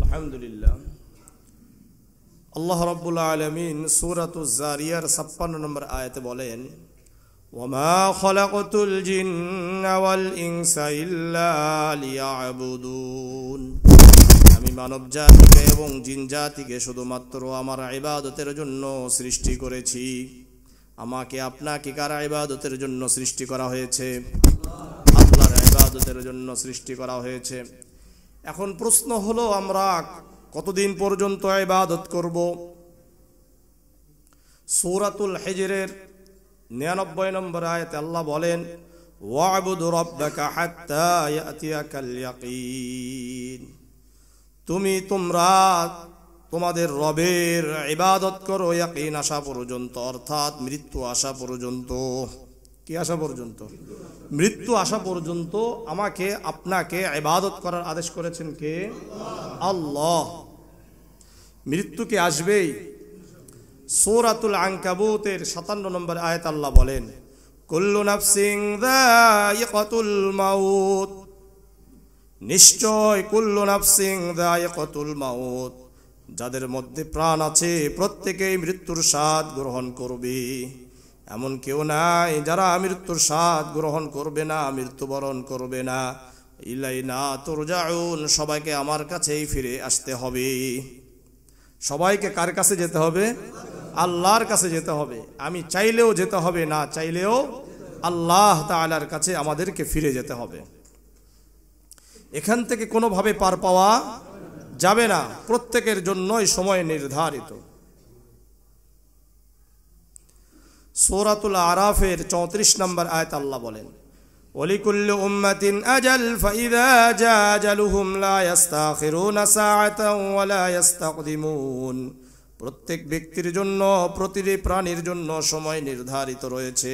আলহামদুলিল্লাহ। আল্লাহ রাব্বুল আলামিন সূরাতুজ জারিয়ার ৫৬ নম্বর আয়াতে বলেন, ওয়ামা খালাকতুল জিন্না ওয়াল ইনসা ইল্লা লিয়াবুদুন। আমি মানব জাতিকে এবং জিন জাতিকে শুধুমাত্র আমার ইবাদতের জন্য সৃষ্টি করেছি। আমাকে আপনাকে কার ইবাদতের জন্য সৃষ্টি করা হয়েছে? আল্লাহর ইবাদতের জন্য সৃষ্টি করা হয়েছে। এখন প্রশ্ন হলো, আমরা কতদিন পর্যন্ত ইবাদত করব? সূরাতুল হিজরের ৯৯ নম্বর আয়াতে আল্লাহ বলেন, ওয়া'বুদ রাব্বাকা হাত্তা ইয়াতিয়াকাল ইয়াকিন। তোমরা তোমাদের রবের ইবাদত করো ইয়াকিন আসা পর্যন্ত, অর্থাৎ মৃত্যু আসা পর্যন্ত। কি আসা পর্যন্ত? মৃত্যু আসা পর্যন্ত আমাকে আপনাকে ইবাদত করার আদেশ করেছেন কে? আল্লাহ। মৃত্যু কি আসবেই? সূরাতুল আনকাবুতের ৫৭ নম্বর আয়াত আল্লাহ বলেন, কুল্লু নাফসিন যায়িকাতুল মাউত। নিশ্চয় কুল্লু নাফসিন যায়িকাতুল মাউত, যাদের মধ্যে প্রাণ আছে প্রত্যেকেই মৃত্যুর স্বাদ গ্রহণ করবে। এমন কেউ নাই যারা মৃত্যুর স্বাদ গ্রহণ করবে না, মৃত্যুবরণ করবে না। ইলাইনা তুরজাউন, সবাইকে আমার কাছেই ফিরে আসতে হবে। সবাইকে কার কাছে যেতে হবে? আল্লাহর কাছে যেতে হবে। আমি চাইলেও যেতে হবে, না চাইলেও আল্লাহ তাআলার কাছে আমাদেরকে ফিরে যেতে হবে। এখান থেকে কোনোভাবে পার পাওয়া যাবে না। প্রত্যেকের জন্যই সময় নির্ধারিত। সূরাতুল আরাফের ৩৪ নম্বর আয়াত আল্লাহ বলেন, ওয়ালিকুল্লি উম্মাতিন আজাল ফাইযা জাআ আজালুহুম লা ইস্তাখিরুনা সাআতান ওয়া লা ইস্তাকদিমুন। প্রত্যেক ব্যক্তির জন্য, প্রতিটি প্রাণীর জন্য সময় নির্ধারিত রয়েছে।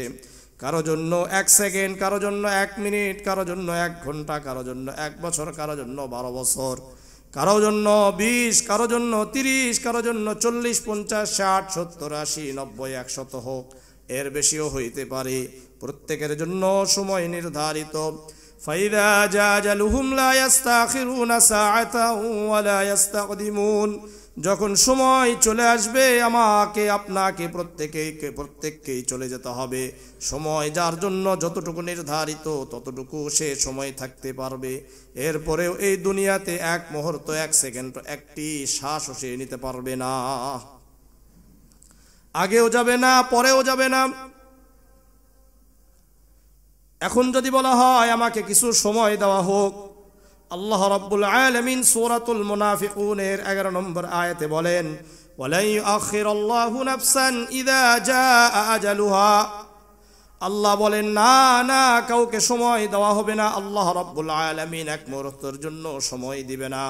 কারো জন্য ১ সেকেন্ড, কারো জন্য ১ মিনিট, কারো জন্য ১ ঘন্টা, কারো জন্য ১ বছর, কারো জন্য ১২ বছর, কারো জন্য ২০, কারো জন্য ৩০, কারো জন্য ৪০, ৫০, ৬০, ৭০, ৮০, ৯০, ১০০ হোক, এর বেশিও হইতে পারে। প্রত্যেকের জন্য সময় নির্ধারিত। ফাইযা জাআ আজালুহুম লা ইস্তাখিরুনা সাআতান ওয়া লা ইস্তাকদিমুন। যখন সময় চলে আসবে, আমাকে আপনাকে প্রত্যেককেই চলে যেতে হবে। সময় যার জন্য যতটুকু নির্ধারিত ততটুকু সে সময় থাকতে পারবে। এরপরেও এই দুনিয়াতে ১ মুহূর্ত, ১ সেকেন্ড, একটি শ্বাসও সে নিতে পারবে না। আগেও যাবে না, পরেও যাবে না। এখন যদি বলা হয় আমাকে কিছু সময় দেওয়া হোক, আল্লাহ রাব্বুল আলামিন সূরাতুল মুনাফিকুনের ১১ নম্বর আয়াতে বলেন, ওয়ালা ইউআখিরুল্লাহু নাফসান ইযা জাআ আজালুহা। আল্লাহ বলেন, না না, কাউকে সময় দেওয়া হবে না। আল্লাহ রাব্বুল আলামিন ১ মুহূর্তের জন্য সময় দিবে না।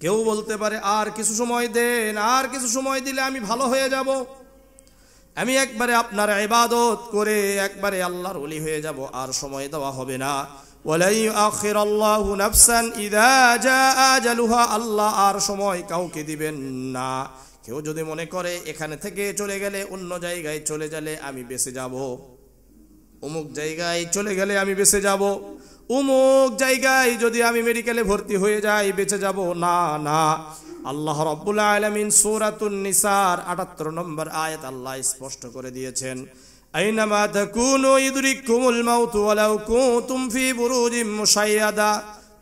কেউ বলতে পারে, আর কিছু সময় দেন, আর কিছু সময় দিলে আমি ভালো হয়ে যাব, আমি একবারে আপনার ইবাদত করে একবারে আল্লাহর ওলি হয়ে যাব, আর সময় দেওয়া হবে না। ওয়ালা ইউআখিরুল্লাহু নাফসান ইযা জাআ আজালুহা। আল্লাহ আর সময় কাউকে দিবেন না। কেউ যদি মনে করে এখানে থেকে চলে গেলে, অন্য জায়গায় চলে গেলে আমি বেঁচে যাব, অমুক জায়গায় চলে গেলে আমি বেঁচে যাব, অমুক জায়গায় যদি আমি মেডিকেলে ভর্তি হয়ে যাই বেঁচে যাব, না না। আল্লাহ রাব্বুল আলামিন সূরাতুন নিসার ৭৮ নম্বর আয়াত আল্লাহ স্পষ্ট করে দিয়েছেন, আইনামা তাকুনু ইদরিকুমুল মাউত ওয়ালাউ কুনতুম ফি বুরুজিম মুশাইয়াদা।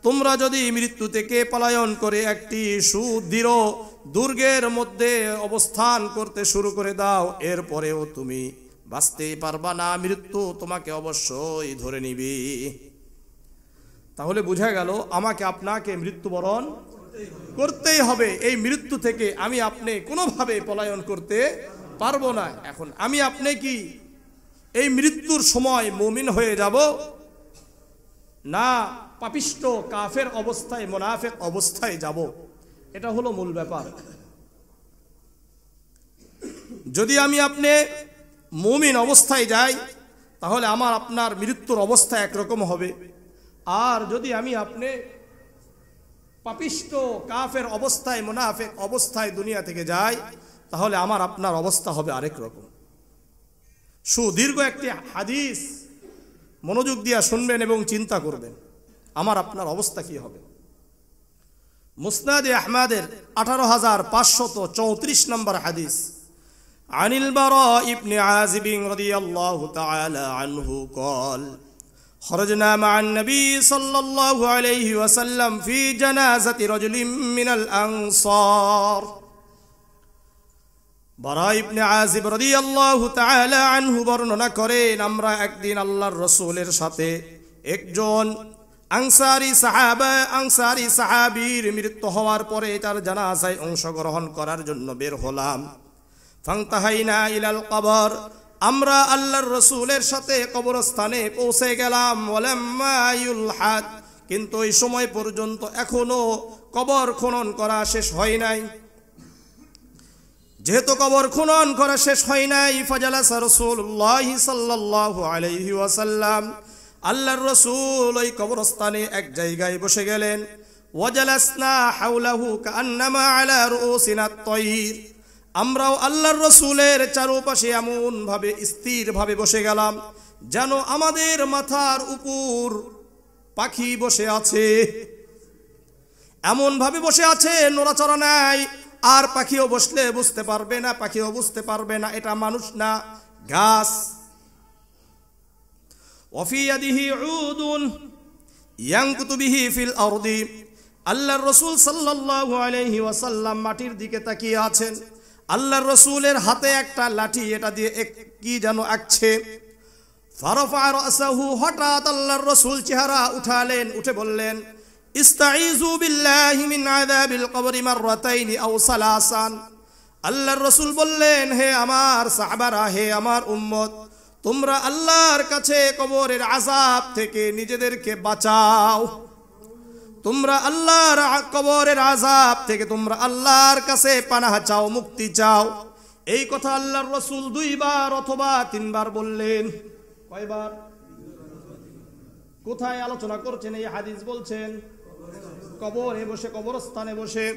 তোমরা যদি মৃত্যু থেকে পলায়ন করে একটি সুদৃঢ় দুর্গের মধ্যে অবস্থান করতে শুরু করে দাও, এরপরেও তুমি বাঁচতেই পারবা না, মৃত্যু তোমাকে অবশ্যই ধরে নিবে। তাহলে বোঝা গেল আমাকে আপনাকে মৃত্যুবরণ করতেই হবে। এই মৃত্যু থেকে আমি আপনি কোনোভাবে পলায়ন করতে পারবো না। এখন আমি আপনি কি এই মৃত্যুর সময় মুমিন হয়ে যাব, না পাপিষ্ট কাফের অবস্থায়, মুনাফিক অবস্থায় যাব? এটা হলো মূল ব্যাপার। যদি আমি আপনি মুমিন অবস্থায় যাই, তাহলে আমার আপনার মৃত্যুর অবস্থা একরকম হবে। আর যদি আমি আপনি পাপিষ্ট কাফের অবস্থায়, মুনাফিক অবস্থায় দুনিয়া থেকে যাই, তাহলে আমার আপনার অবস্থা হবে আরেক রকম। সুদীর্ঘ একটি হাদিস মনোযোগ দিয়ে শুনবেন এবং চিন্তা করবেন, আমার আপনার অবস্থা কি হবে। মুসনাদে আহমদের 18,534 নম্বর হাদিস। আনিল বারা ইবনে আযিব রাদিয়াল্লাহু তাআলা আনহু قال خرجنا مع النبي صلى الله عليه وسلم في جنازة رجل من الأنصار। বারা ইবনে আযিব রাদিয়াল্লাহু তাআলা আনহু বর্ণনা করেন, আমরা একদিন আল্লাহর রাসূলের সাথে একজন আনসারী সাহাবীর মৃত্যু হওয়ার পরে তার জানাজায় অংশগ্রহণ করার জন্য বের হলাম। ফান্তাহাইনা ইলাল কবর, আমরা আল্লাহর রাসূলের সাথে কবরস্থানে পৌঁছে গেলাম। ওয়ালাম্মা ইউলহাদ, কিন্তু এই সময় পর্যন্ত এখনো কবর খনন করা শেষ হয় নাই। যেহেতু কবর খনন করা শেষ হয় নাই, ফাজালাসা রাসূলুল্লাহ সাল্লাল্লাহু আলাইহি ওয়াসাল্লাম, আল্লাহর রাসূল ওই কবরস্থানে এক জায়গায় বসে গেলেন। ওয়াজালাসনা হাওলাহু কাআন্নামা আলা রুউসিনা আত-তায়র, আমরাও আল্লাহর রাসূলের চারপাশে এমন ভাবে স্থির ভাবে বসে গেলাম যেন আমাদের মাথার উপর পাখি বসে আছে। এমন ভাবে বসে আছে, নড়াচড়া নাই। আর পাখিও বসলে বুঝতে পারবে না, পাখিও বুঝতে পারবে না এটা মানুষ না, গাছ। ওয়াফি ইয়াদিহি উদুন ইয়ানকুতু বিহি ফিল আরদি, আল্লাহর রাসূল সাল্লাল্লাহু আলাইহি ওয়াসাল্লাম মাটির দিকে তাকিয়ে আছেন। আল্লাহর রাসূলের হাতে একটা লাঠি, এটা দিয়ে কি যেন আঁকছে। ফারাফা রাসাহু, হঠাৎ আল্লাহর রাসূল চেহারা উঠালেন, উঠে বললেন, ইস্তাইযু বিল্লাহি মিন আযাবিল কবরি মাররাতাইনি আও সালাসান। আল্লাহর রাসূল বললেন, হে আমার সাহাবারা, হে আমার উম্মত, তোমরা আল্লাহর কাছে কবরের আযাব থেকে নিজেদেরকে বাঁচাও। তোমরা আল্লাহর কবরের আযাব থেকে তোমরা আল্লাহর কাছে পানাহ চাও, মুক্তি চাও। এই কথা আল্লাহর রাসূল 2 বার অথবা 3 বার বললেন। কয়বার? কোথায় আলোচনা করছেন? এই হাদিস বলছেন কবরে বসে, কবরস্থানে বসে।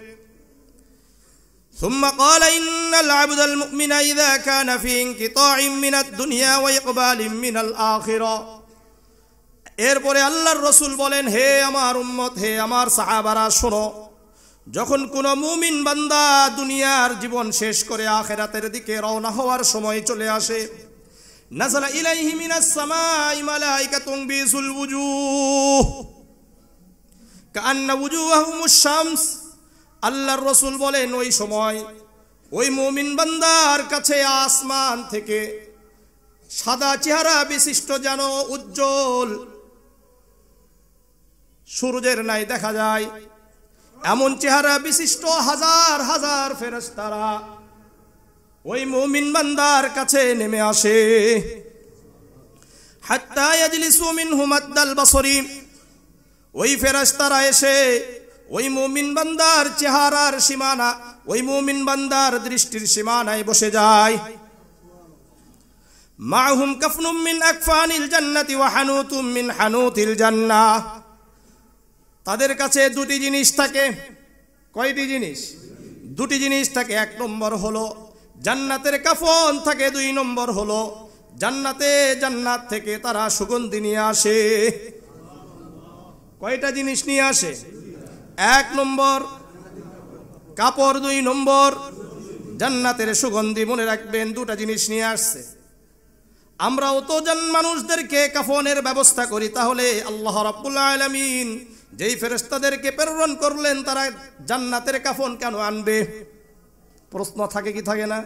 ثم قال إن العبد المؤمن إذا كان في انقطاع من الدنيا وإقبال من الآخرة। এরপরে আল্লাহর রাসূল বলেন, হে আমার উম্মত, হে আমার সাহাবারা, শোনো, যখন কোন মুমিন বান্দা দুনিয়ার জীবন শেষ করে আখিরাতের দিকে রওনা হওয়ার সময় চলে আসে, নাযালা ইলাইহি মিনাস সামাই মালাইকাতুন বিসুল ওয়ুজুহ কাআন্না ওয়ুজুহুমুশ শামস। আল্লাহর রাসূল বলেন, ওই সময় ওই মুমিন বান্দার কাছে আসমান থেকে সাদা চেহারা বিশিষ্ট যেন উজ্জ্বল সূর্যের ন্যায় দেখা যায়। এমন চেহারা বিশিষ্ট হাজার হাজার ফেরেশতারা ওই মুমিন বান্দার কাছে নেমে আসে। হাত্তা ইয়াজলিসু মিনহু মাদ্দাল বাসরি, ওই ফেরেশতারা এসে ওই মুমিন বান্দার চেহারার সীমানা, ওই মুমিন বান্দার দৃষ্টির সীমানায় বসে যায়। মাহুম কাফনুম মিন আকফানিল জান্নাতি ওয়া হানুতুম মিন হানুতিল জান্নাহ, তাদের কাছে দুটি জিনিস থাকে। কয়টি জিনিস? দুটি জিনিস থাকে। 1 নম্বর হলো জান্নাতের কাফন থাকে, 2 নম্বর হলো জান্নাত থেকে তারা সুগন্ধি নিয়ে আসে। কয়টা জিনিস নিয়ে আসে? 1 নম্বর কাপড়, 2 নম্বর জান্নাতের সুগন্ধি। মনে রাখবেন, 2টা জিনিস নিয়ে আসছে। আমরাও তো মানুষদেরকে কাফনের ব্যবস্থা করি, তাহলে আল্লাহ রাব্বুল আলামিন যেই ফেরেশতাদেরকে প্রেরণ করলেন তারা জান্নাতের কাফন কেন আনবে? প্রশ্ন থাকে কি থাকে না?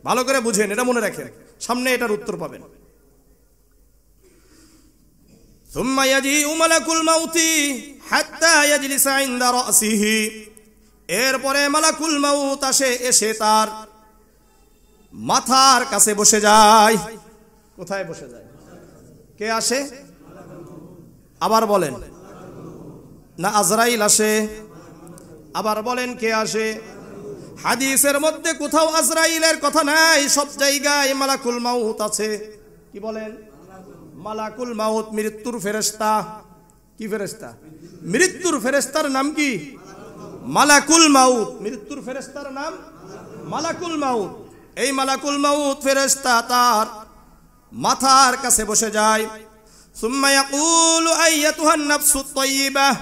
ভালো করে বুঝেন, এটা মনে রাখেন, সামনে এটার উত্তর পাবেন। সুম্মা ইয়াজিউ মালাকুল মাউতি হাত্তা ইয়াজলিসা ইনদা রাসিহি, এরপরে মালাকুল মাউত আসে, এসে তার মাথার কাছে বসে যায়। কোথায় বসে যায়? কে আসে? আবার বলেন না, আজরাইল আসে? আবার বলেন, কে আসে? হাদিসের মধ্যে কোথাও আজরাইলের কথা নাই, সব জায়গায় মালাকুল মাউত আছে। কি বলেন? মালাকুল মাউত মৃত্যুর ফেরেশতা। কি ফেরেশতা? মৃত্যুর ফেরেশতার নাম কি? মালাকুল মাউত। মৃত্যুর ফেরেশতার নাম মালাকুল মাউত। এই মালাকুল মাউত ফেরেশতা তার মাথার কাছে বসে যায়। সুম্মা ইয়াকুলু আইয়াতুহান নাফসুত তাইয়্যিবাহ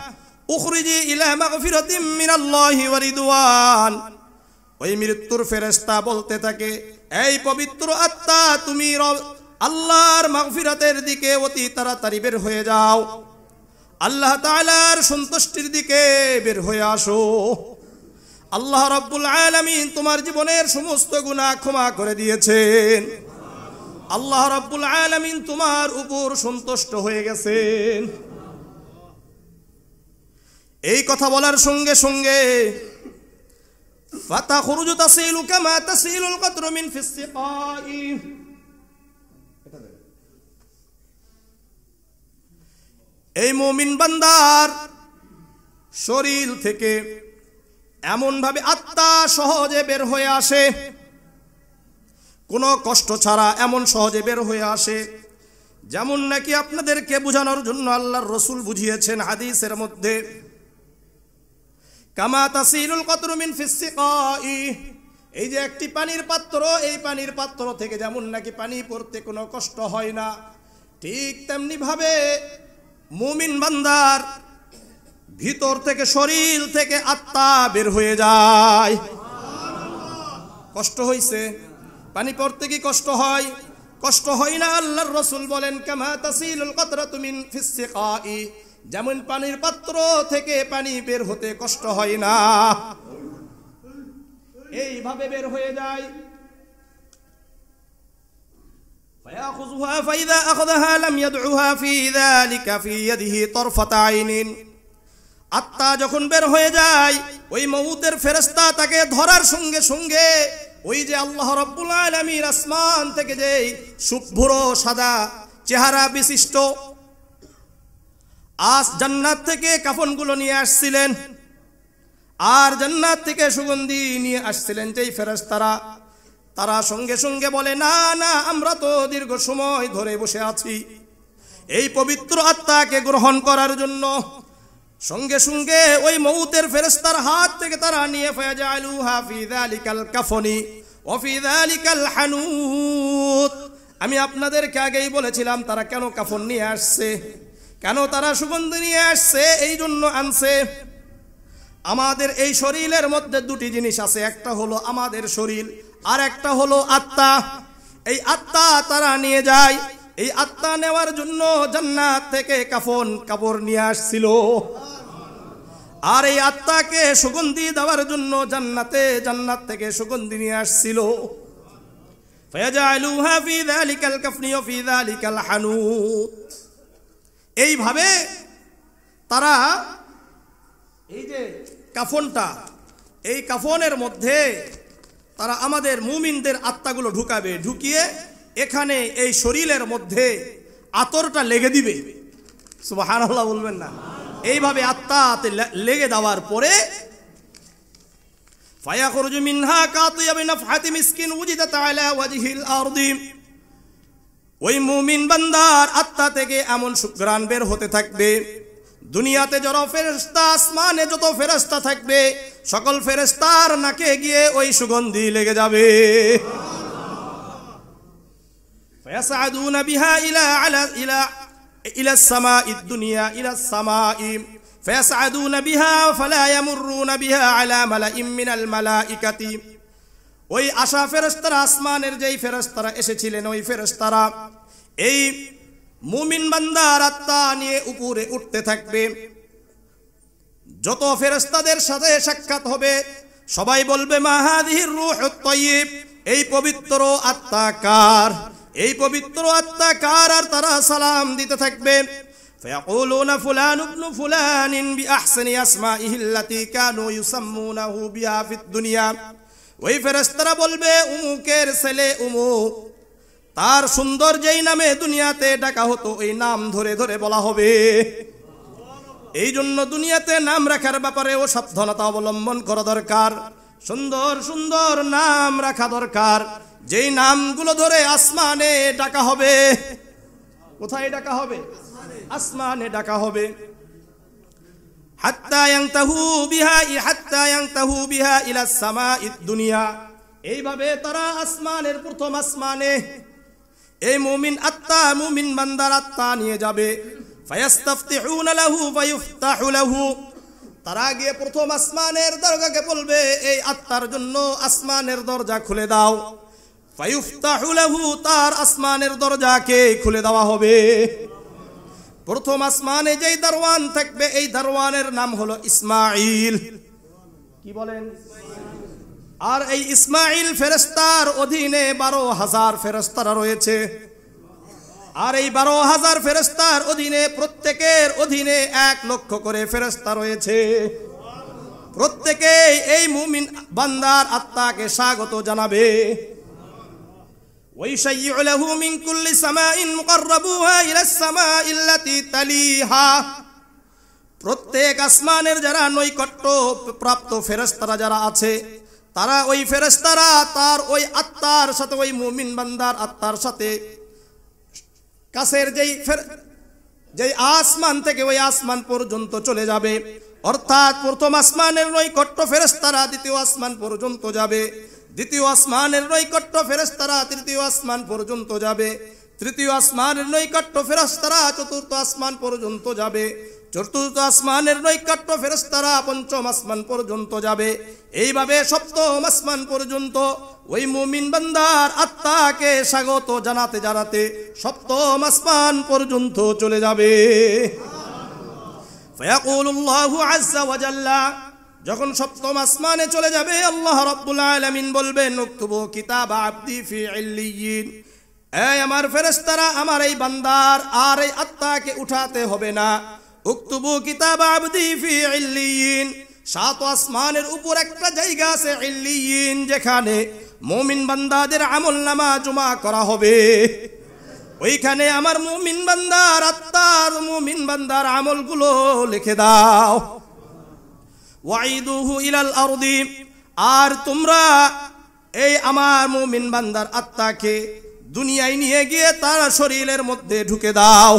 উখরিজি ইলা মাগফিরাতিম মিনাল্লাহি ওয়া রিদওয়ান। ওই মৃত্যুর ফেরেশতা বলতে থাকে, এই পবিত্র আত্মা তুমি আল্লাহর মাগফিরাতের দিকে অতি তাড়াতাড়ি বের হয়ে যাও, আল্লাহ তাআলার সন্তুষ্টির দিকে বের হয়ে আসো। আল্লাহ রাব্বুল আলামিন তোমার জীবনের সমস্ত গুনাহ ক্ষমা করে দিয়েছেন, আল্লাহ রাব্বুল আলামিন তোমার উপর সন্তুষ্ট হয়ে গেছেন। এই কথা বলার সঙ্গে সঙ্গে ফাতাখরুজু তাসিলু কামা তাসিলুল কতরু মিন ফিস সিকাই, এই মুমিন বান্দার শরীর থেকে এমন ভাবে আত্মা সহজে বের হয়ে আসে, কোনো কষ্ট ছাড়া এমন সহজে বের হয়ে আসে, যেমন নাকি আপনাদেরকে বোঝানোর জন্য আল্লাহর রাসূল বুঝিয়েছেন হাদিসের মধ্যে, কামা তাসিলুল কতরু মিন ফিস সিকাই, এই যে একটি পানির পাত্র, এই পানির পাত্র থেকে যেমন নাকি পানি পড়তে কোনো কষ্ট হয় না, ঠিক তেমনি ভাবে মুমিন বান্দার ভিতর থেকে শরীর থেকে আত্মা বের হয়ে যায়। কষ্ট হইছে, পানি পড়তে কি কষ্ট হয়? কষ্ট হয় না। আল্লাহর রাসূল বলেন, কামা তাসিলুল কতরাতু মিন ফিস সিকাই, যেমন পানির পাত্র থেকে পানি বের হতে কষ্ট হয় না, এইভাবে বের হয়ে যায়। فيأخذها فإذا أخذها لم يدعها في ذلك في يده طرفة عين। আত্মা যখন বের হয়ে যায়, ওই মউতের ফেরেশতা তাকে ধরার সঙ্গে সঙ্গে ওই যে আল্লাহ রাব্বুল আলামিন আসমান থেকে যে শুভ্র সাদা চেহারা বিশিষ্ট জান্নাত থেকে কাফনগুলো নিয়ে আসছিলেন, আর জান্নাত থেকে সুগন্ধি নিয়ে আসছিলেন যেই ফেরেশতারা, তারা সঙ্গে সঙ্গে বলে, না না, আমরা তো দীর্ঘ সময় ধরে বসে আছি এই পবিত্র আত্মাকে গ্রহণ করার জন্য। সঙ্গে সঙ্গে ওই মউতের ফেরেশতার হাত থেকে তারা নিয়ে ফায়াজালুহা ফি যালিকাল কাফনি ওয়া ফি যালিকাল হানুত। আমি আপনাদেরকে আগেই বলেছিলাম তারা কেন কাফন নিয়ে আসছে, কেন তারা সুগন্ধি নিয়ে আসছে। এই জন্য আনছে, আমাদের এই শরীরের মধ্যে দুটি জিনিস আছে, একটা হলো আমাদের শরীর, আর একটা হলো আত্মা। এই আত্মা তারা নিয়ে যায়, এই আত্মা নেওয়ার জন্য জান্নাত থেকে কাপড় নিয়ে আসছিল, আর এই আত্মাকে সুগন্ধি দেওয়ার জন্য জান্নাত থেকে সুগন্ধি নিয়ে আসছিল। ফায়াজালুহা ফি যালিকাল কাফনি ওয়া ফি যালিকাল হানুত। এইভাবে তারা এই যে কাফনটা, এই কাফনের মধ্যে তারা আমাদের মুমিনদের আত্মাগুলো ঢুকাবে, ঢুকিয়ে এখানে এই শরীরের মধ্যে আতরটা লেগে দিবে। সুবহানাল্লাহ বলবেন না? এইভাবে আত্মাতে লেগে দেওয়ার পরে ফায়াখরুজু মিনহা কাতিয়াবি নাফহাতি মিসকিন উজিদাত আলা ওয়াজহিল আরদি। ওই মুমিন বান্দার আত্মা থেকে এমন সুঘ্রাণ বের হতে থাকবে, দুনিয়াতে যত ফেরেশতা, আসমানে যত ফেরেশতা থাকবে, সকল ফেরেশতার নাকে গিয়ে ওই সুগন্ধি লেগে যাবে। ফায়াসআদুনা বিহা ইলা সামাঈদ দুনিয়া ইলা সামাঈ ফায়াসআদুনা বিহা ফালা ইয়ামুরুনা বিহা আলা মালাইম মিনাল মালাইকাতি। ওই আশা ফেরেশতারা, আসমানের যেই ফেরেশতারা এসেছিলেন, ওই ফেরেশতারা এই মুমিন বান্দার আত্মা নিয়ে উপরে উঠতে থাকবে। যত ফেরেশতাদের সাথে সাক্ষাৎ হবে সবাই বলবে, মা হাযিহির রূহুত তাইয়্যিব, এই পবিত্র আত্মা কার, এই পবিত্র আত্মা কার, আর তারা সালাম দিতে থাকবে। ফায়াকুলুনা ফুলান ইবনু ফুলানিন বিআহসানি আসমাইহি আল্লাতী কানু ইউসাম্মুনাহু বিহা ফিদ দুনিয়া। ওই ফেরেশতারা বলবে, উমুকের ছেলে উমুক, তার সুন্দর যেই নামে দুনিয়াতে ডাকা হতো ওই নাম ধরে ধরে বলা হবে। এই জন্য দুনিয়াতে নাম রাখার ব্যাপারেও সাবধানতা অবলম্বন করা দরকার। সুন্দর সুন্দর নাম রাখা দরকার, যেই নামগুলো ধরে আসমানে ডাকা হবে। কোথায় ডাকা হবে? আসমানে ডাকা হবে। হাত্তা ইয়ানতাহু বিহা ইলা সামাঈদ দুনিয়া। এইভাবে তারা আসমানের প্রথম আসমানে এই মুমিন আত্মা, মুমিন বান্দার আত্মা নিয়ে যাবে। ফায়াস্তাফতিহুনা লাহু ফায়ুফতাহু লাহু। তারা গিয়ে প্রথম আসমানের দরজাকে বলবে এই আত্মার জন্য আসমানের দরজা খুলে দাও। ফায়ুফতাহু লাহু, তার আসমানের দরজাকে খুলে দেওয়া হবে। প্রথম আসমানে যেই দারওয়ান থাকবে এই দারওয়ানের নাম হলো ইসমাঈল। কি বলেন? আর এই ইসমাঈল ফেরেশতার অধীনে 12,000 ফেরেশতারা রয়েছে। আর এই 12,000 ফেরেশতার অধীনে প্রত্যেকের অধীনে 1 লক্ষ করে ফেরেশতা রয়েছে। প্রত্যেকেই এই মুমিন বান্দার আত্মাকে স্বাগত জানাবে। ويشيع له من كل سماء مقربوها إلى السماء التي تليها, প্রত্যেক আসমানের যারা নৈকট্য প্রাপ্ত ফেরেশতারা যারা আছে তারা ওই ফেরেশতারা তার ওই আত্মার সাথে ওই মুমিন বান্দার আত্মার সাথে কাছের যেই আসমান থেকে ওই আসমান পর্যন্ত চলে যাবে। অর্থাৎ প্রথম আসমানের নৈকট্য ফেরেশতারা দ্বিতীয় আসমান পর্যন্ত যাবে, দ্বিতীয় আসমানের নৈকট্য ফেরেশতারা তৃতীয় আসমান পর্যন্ত যাবে, তৃতীয় আসমানের নৈকট্য ফেরেশতারা চতুর্থ আসমান পর্যন্ত যাবে, চতুর্থ আসমানের নৈকট্য ফেরেশতারা পঞ্চম আসমান পর্যন্ত যাবে। এইভাবে সপ্তম আসমান পর্যন্ত ওই মুমিন বান্দার আত্মাকে স্বাগত জানাতে জানাতে সপ্তম আসমান পর্যন্ত চলে যাবে। ফায়াকুলুল্লাহু আযজা ওয়া জাল্লা, যখন সপ্তম আসমানে চলে যাবে আল্লাহ রাব্বুল আলামিন বলবেন উকতুবু কিতাবা আবদি ফি ইল্লিয়িন, এই আমার ফেরেশতারা আমার এই বান্দার আর এই আত্মাকে উঠাতে হবে না। উকতুবু কিতাবা আবদি ফি ইল্লিয়িন, 7 আসমানের উপর একটা জায়গা আছে ইল্লিয়িন, যেখানে মুমিন বান্দাদের আমলনামা জমা করা হবে। ওইখানে আমার মুমিন বান্দার আত্মার মুমিন বান্দার আমলগুলো লিখে দাও। ওয়াইদুহু ইলাল আরদি, আর তোমরা এই আমার মুমিন বান্দার আত্মাকে দুনিয়ায় নিয়ে গিয়ে তার শরীরের মধ্যে ঢুকে দাও।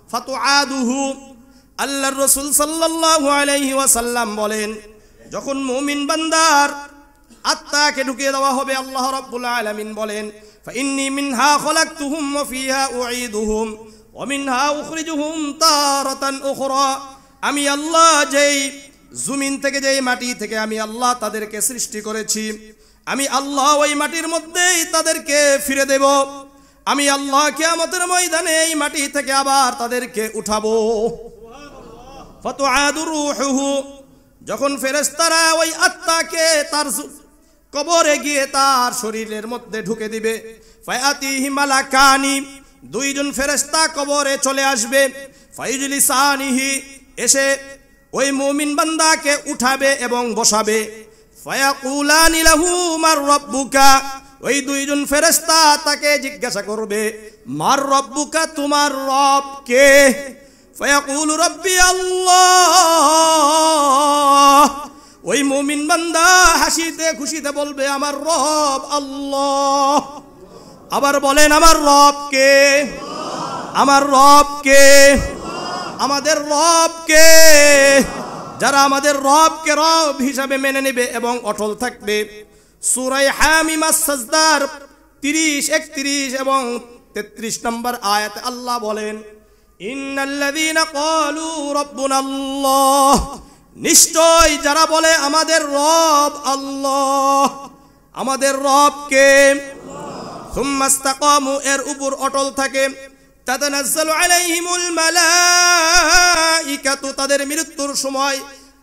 ফাতুআদুহু, আল্লাহর রাসূল সাল্লাল্লাহু আলাইহি ওয়াসাল্লাম বলেন যখন মুমিন বান্দার আত্মাকে ঢুকিয়ে দেওয়া হবে আল্লাহ রাব্বুল আলামিন বলেন ফাইন্নী মিনহা খলাকতুহুম ওয়া ফিহা উঈদুহুম ওয়া মিনহা উখরিজুহুম তারাতান উখরা, আমি আল্লাহ যেই জমিন থেকে যেই মাটি থেকে আমি আল্লাহ তাদেরকে সৃষ্টি করেছি, আমি আল্লাহ ওই মাটির মধ্যেই তাদেরকে ফিরে দেব। আমি আল্লাহ কিয়ামতের ময়দানে এই মাটি থেকে আবার তাদেরকে উঠাবো। ফাতুআদু রূহুহু, যখন ফেরেশতারা ওই আত্মাকে তার কবরে গিয়ে তার শরীরের মধ্যে ঢুকে দিবে। ফায়াতিহি মালাকানি, 2 জন ফেরেশতা কবরে চলে আসবে। ফাইজলিসানিহি, এসে ওই মুমিন বান্দাকে উঠাবে এবং বসাবে। ফায়াকুলানি লাহু মার রাব্বুকা, ওই 2 জন ফেরেশতা তাকে জিজ্ঞাসা করবে মার রাব্বুকা, তোমার রব কে? ফায়াকুলু রাব্বি আল্লাহ, ওই মুমিন বান্দা হাসিতে খুশিতে বলবে আমার রব আল্লাহ। আবার বলেন আমার রব কে? আমার রব কে? আমাদের রব কে? যারা আমাদের রবকে রব হিসাবে মেনে নেবে এবং অটল থাকবে। সূরা হামিম আস-সাজদার 30, 31 এবং 33 নম্বর আয়াতে আল্লাহ বলেন ইন্নাল্লাযীনা ক্বালু রাব্বুনাল্লাহ, নিশ্চয় যারা বলে আমাদের রব আল্লাহ, আমাদের রব কে? সুম্মা ইসতাকামু, এর উপর অটল থাকে। তাতানাজ্জালু আলাইহিমুল মালাইকাতু, তাদের মৃত্যুর সময়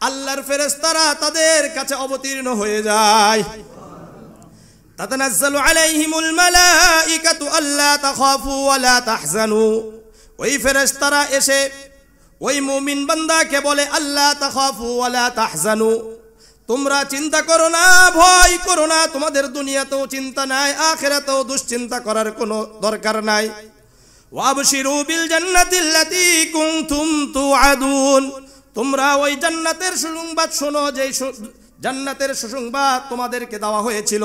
আল্লাহর ফেরেশতারা তাদের কাছে অবতীর্ণ হয়ে যায়। তাতানাজ্জালু আলাইহিমুল মালাইকাতু আল্লা তাখাফু ওয়া লা তাহজানু, ওই ফেরেশতারা এসে ওই মুমিন বান্দাকে বলে আল্লা তাখাফু ওয়া লা তাহজানু, তোমরা চিন্তা করো না, ভয় করো না, তোমাদের দুনিয়াতেও চিন্তা নাই, আখিরাতেও দুশ্চিন্তা করার কোনো দরকার নাই। ওয়াবশিরু বিল জান্নাতিল্লাতী কুনতুম তুআদুন, তোমরা ওই জান্নাতের সুসংবাদ শোনো, যেই জান্নাতের সুসংবাদ তোমাদেরকে দেওয়া হয়েছিল,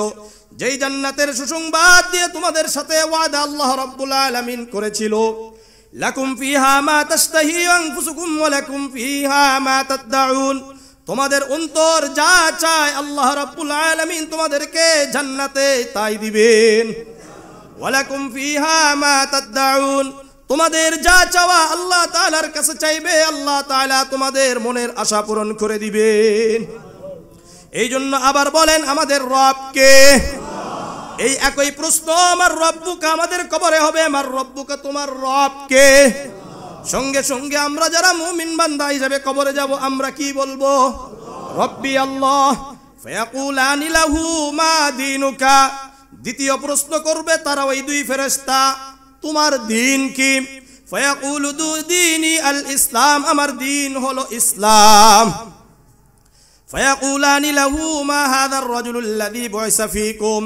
যেই জান্নাতের সুসংবাদ দিয়ে তোমাদের সাথে ওয়াদা আল্লাহ রাব্বুল আলামিন করেছিল। লাকুম ফিহা মা তাশতাহি আনফুসুকুম ওয়া লাকুম ফিহা মা তাদউন, তোমাদের অন্তর যা চায় আল্লাহ রাব্বুল আলামিন তোমাদেরকে জান্নাতে তাই দিবেন। ওয়া লাকুম ফিহা মা তাদউন, তোমাদের যা চাওয়া আল্লাহ তাআলার কাছে চাইবে, আল্লাহ তাআলা তোমাদের মনের আশা পূরণ করে দিবেন। এই জন্য আবার বলেন আমাদের রব কে? এই একই প্রশ্ন আমার রব্বুকা আমাদের কবরে হবে, আমার রব্বুকা তোমার রব কে? সঙ্গে সঙ্গে আমরা যারা মুমিন বান্দা হিসেবে কবরে যাব আমরা কি বলবো? রব্বি আল্লাহ। ফায়াকুলানি লাহু মা দীনুকা। দ্বিতীয় প্রশ্ন করবে তারা ওই দুই ফেরেশতা, তোমার দিন কি? ফায়াকুলু দীনি আল ইসলাম, আমার দিন হলো ইসলাম। ফায়াকুলানি লাহু মা হাযার রাজুলুল্লাযী বুইসা ফীকুম।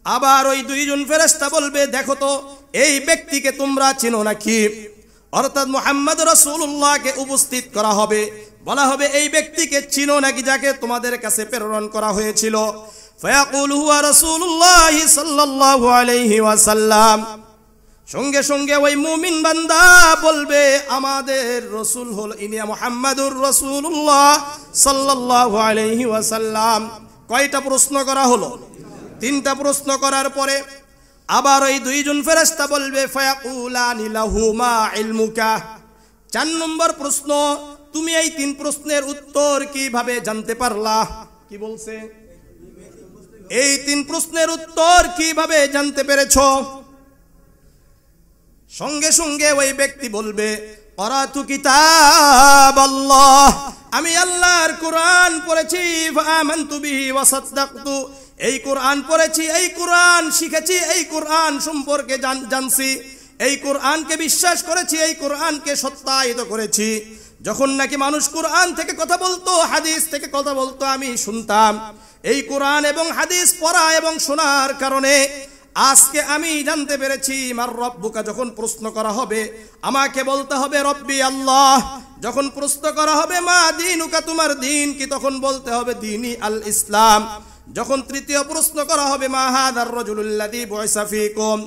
আবার ওই দুইজন ফেরেশতা বলবে, দেখো তো এই ব্যক্তিকে তোমরা চিনো নাকি? অর্থাৎ মুহাম্মদ রাসূলুল্লাহকে উপস্থিত করা হবে, বলা হবে এই ব্যক্তিকে চিনো নাকি যাকে তোমাদের কাছে প্রেরণ করা হয়েছিল? ফায়াকুলু হুয়া রাসূলুল্লাহ সাল্লাল্লাহু আলাইহি ওয়াসাল্লাম। সঙ্গে সঙ্গে ওই মুমিন বান্দা বলবে আমাদের রাসূল হল ইনি মুহাম্মাদুর রাসূলুল্লাহ সাল্লাল্লাহু আলাইহি ওয়াসাল্লাম। কয়টা প্রশ্ন করা হলো? তিনটা প্রশ্ন করার পরে আবার ওই দুইজন ফেরেশতা বলবে ফায়াকুলানি লাহু মা ইলমুকা। 4 নম্বর প্রশ্ন, তুমি এই 3 প্রশ্নের উত্তর কিভাবে জানতে পারলা? কি বলছে? এই 3 প্রশ্নের উত্তর কিভাবে জানতে পেরেছো? সঙ্গে সঙ্গে ওই ব্যক্তি বলবে ক্বরাতু কিতাবাল্লাহ, আমি আল্লাহর কোরআন পড়েছি, ফাআমানতু বিহি ওয়া সাদ্দাকতু, এই কোরআন পড়েছি, এই কোরআন শিখেছি, এই কোরআন সম্পর্কে জানছি, এই কোরআনকে বিশ্বাস করেছি, এই কোরআনকে সত্যায়িত করেছি। যখন নাকি মানুষ কোরআন থেকে কথা বলতো, হাদিস থেকে কথা বলতো, আমি শুনতাম। এই কোরআন এবং হাদিস পড়া এবং শোনার কারণে আজকে আমি জানতে পেরেছি মার রব্বুকা। যখন প্রশ্ন করা হবে আমাকে বলতে হবে রব্বি আল্লাহ। যখন প্রশ্ন করা হবে মা দীনুকা, তোমার দিন কি, তখন বলতে হবে দীনি আল ইসলাম। যখন তৃতীয় প্রশ্ন করা হবে মা হাযার রাজুলুল্লাযী বুইসা ফীকুম,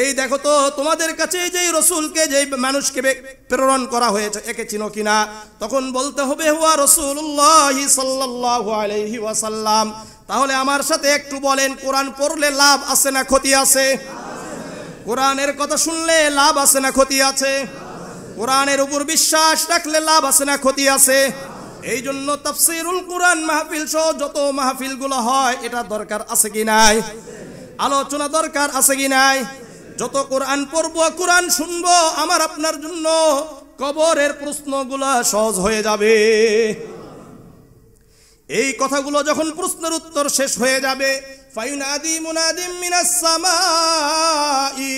এই দেখো তো তোমাদের কাছে যেই রাসূলকে, যেই মানুষকে প্রেরণ করা হয়েছে একে চিনো কিনা? তখন বলতে হবে হুয়া রাসূলুল্লাহ সাল্লাল্লাহু আলাইহি ওয়াসাল্লাম। তাহলে আমার সাথে একটু বলেন, কোরআন পড়লে লাভ আছে না ক্ষতি আছে? কোরআনের কথা শুনলে লাভ আছে না ক্ষতি আছে? কোরআনের উপর বিশ্বাস রাখলে লাভ আছে না ক্ষতি আছে? এই জন্য তাফসীরুল কোরআন মাহফিল সহ যত মাহফিলগুলো হয় এটা দরকার আছে কি নাই? আলোচনা দরকার আছে কি নাই? যত কোরআন পড়বো, কোরআন শুনবো, আমার আপনার জন্য কবরের প্রশ্নগুলো সহজ হয়ে যাবে। এই কথাগুলো যখন প্রশ্নের উত্তর শেষ হয়ে যাবে, ফায়ুনাদি মুনাদিম মিনাস সামাই,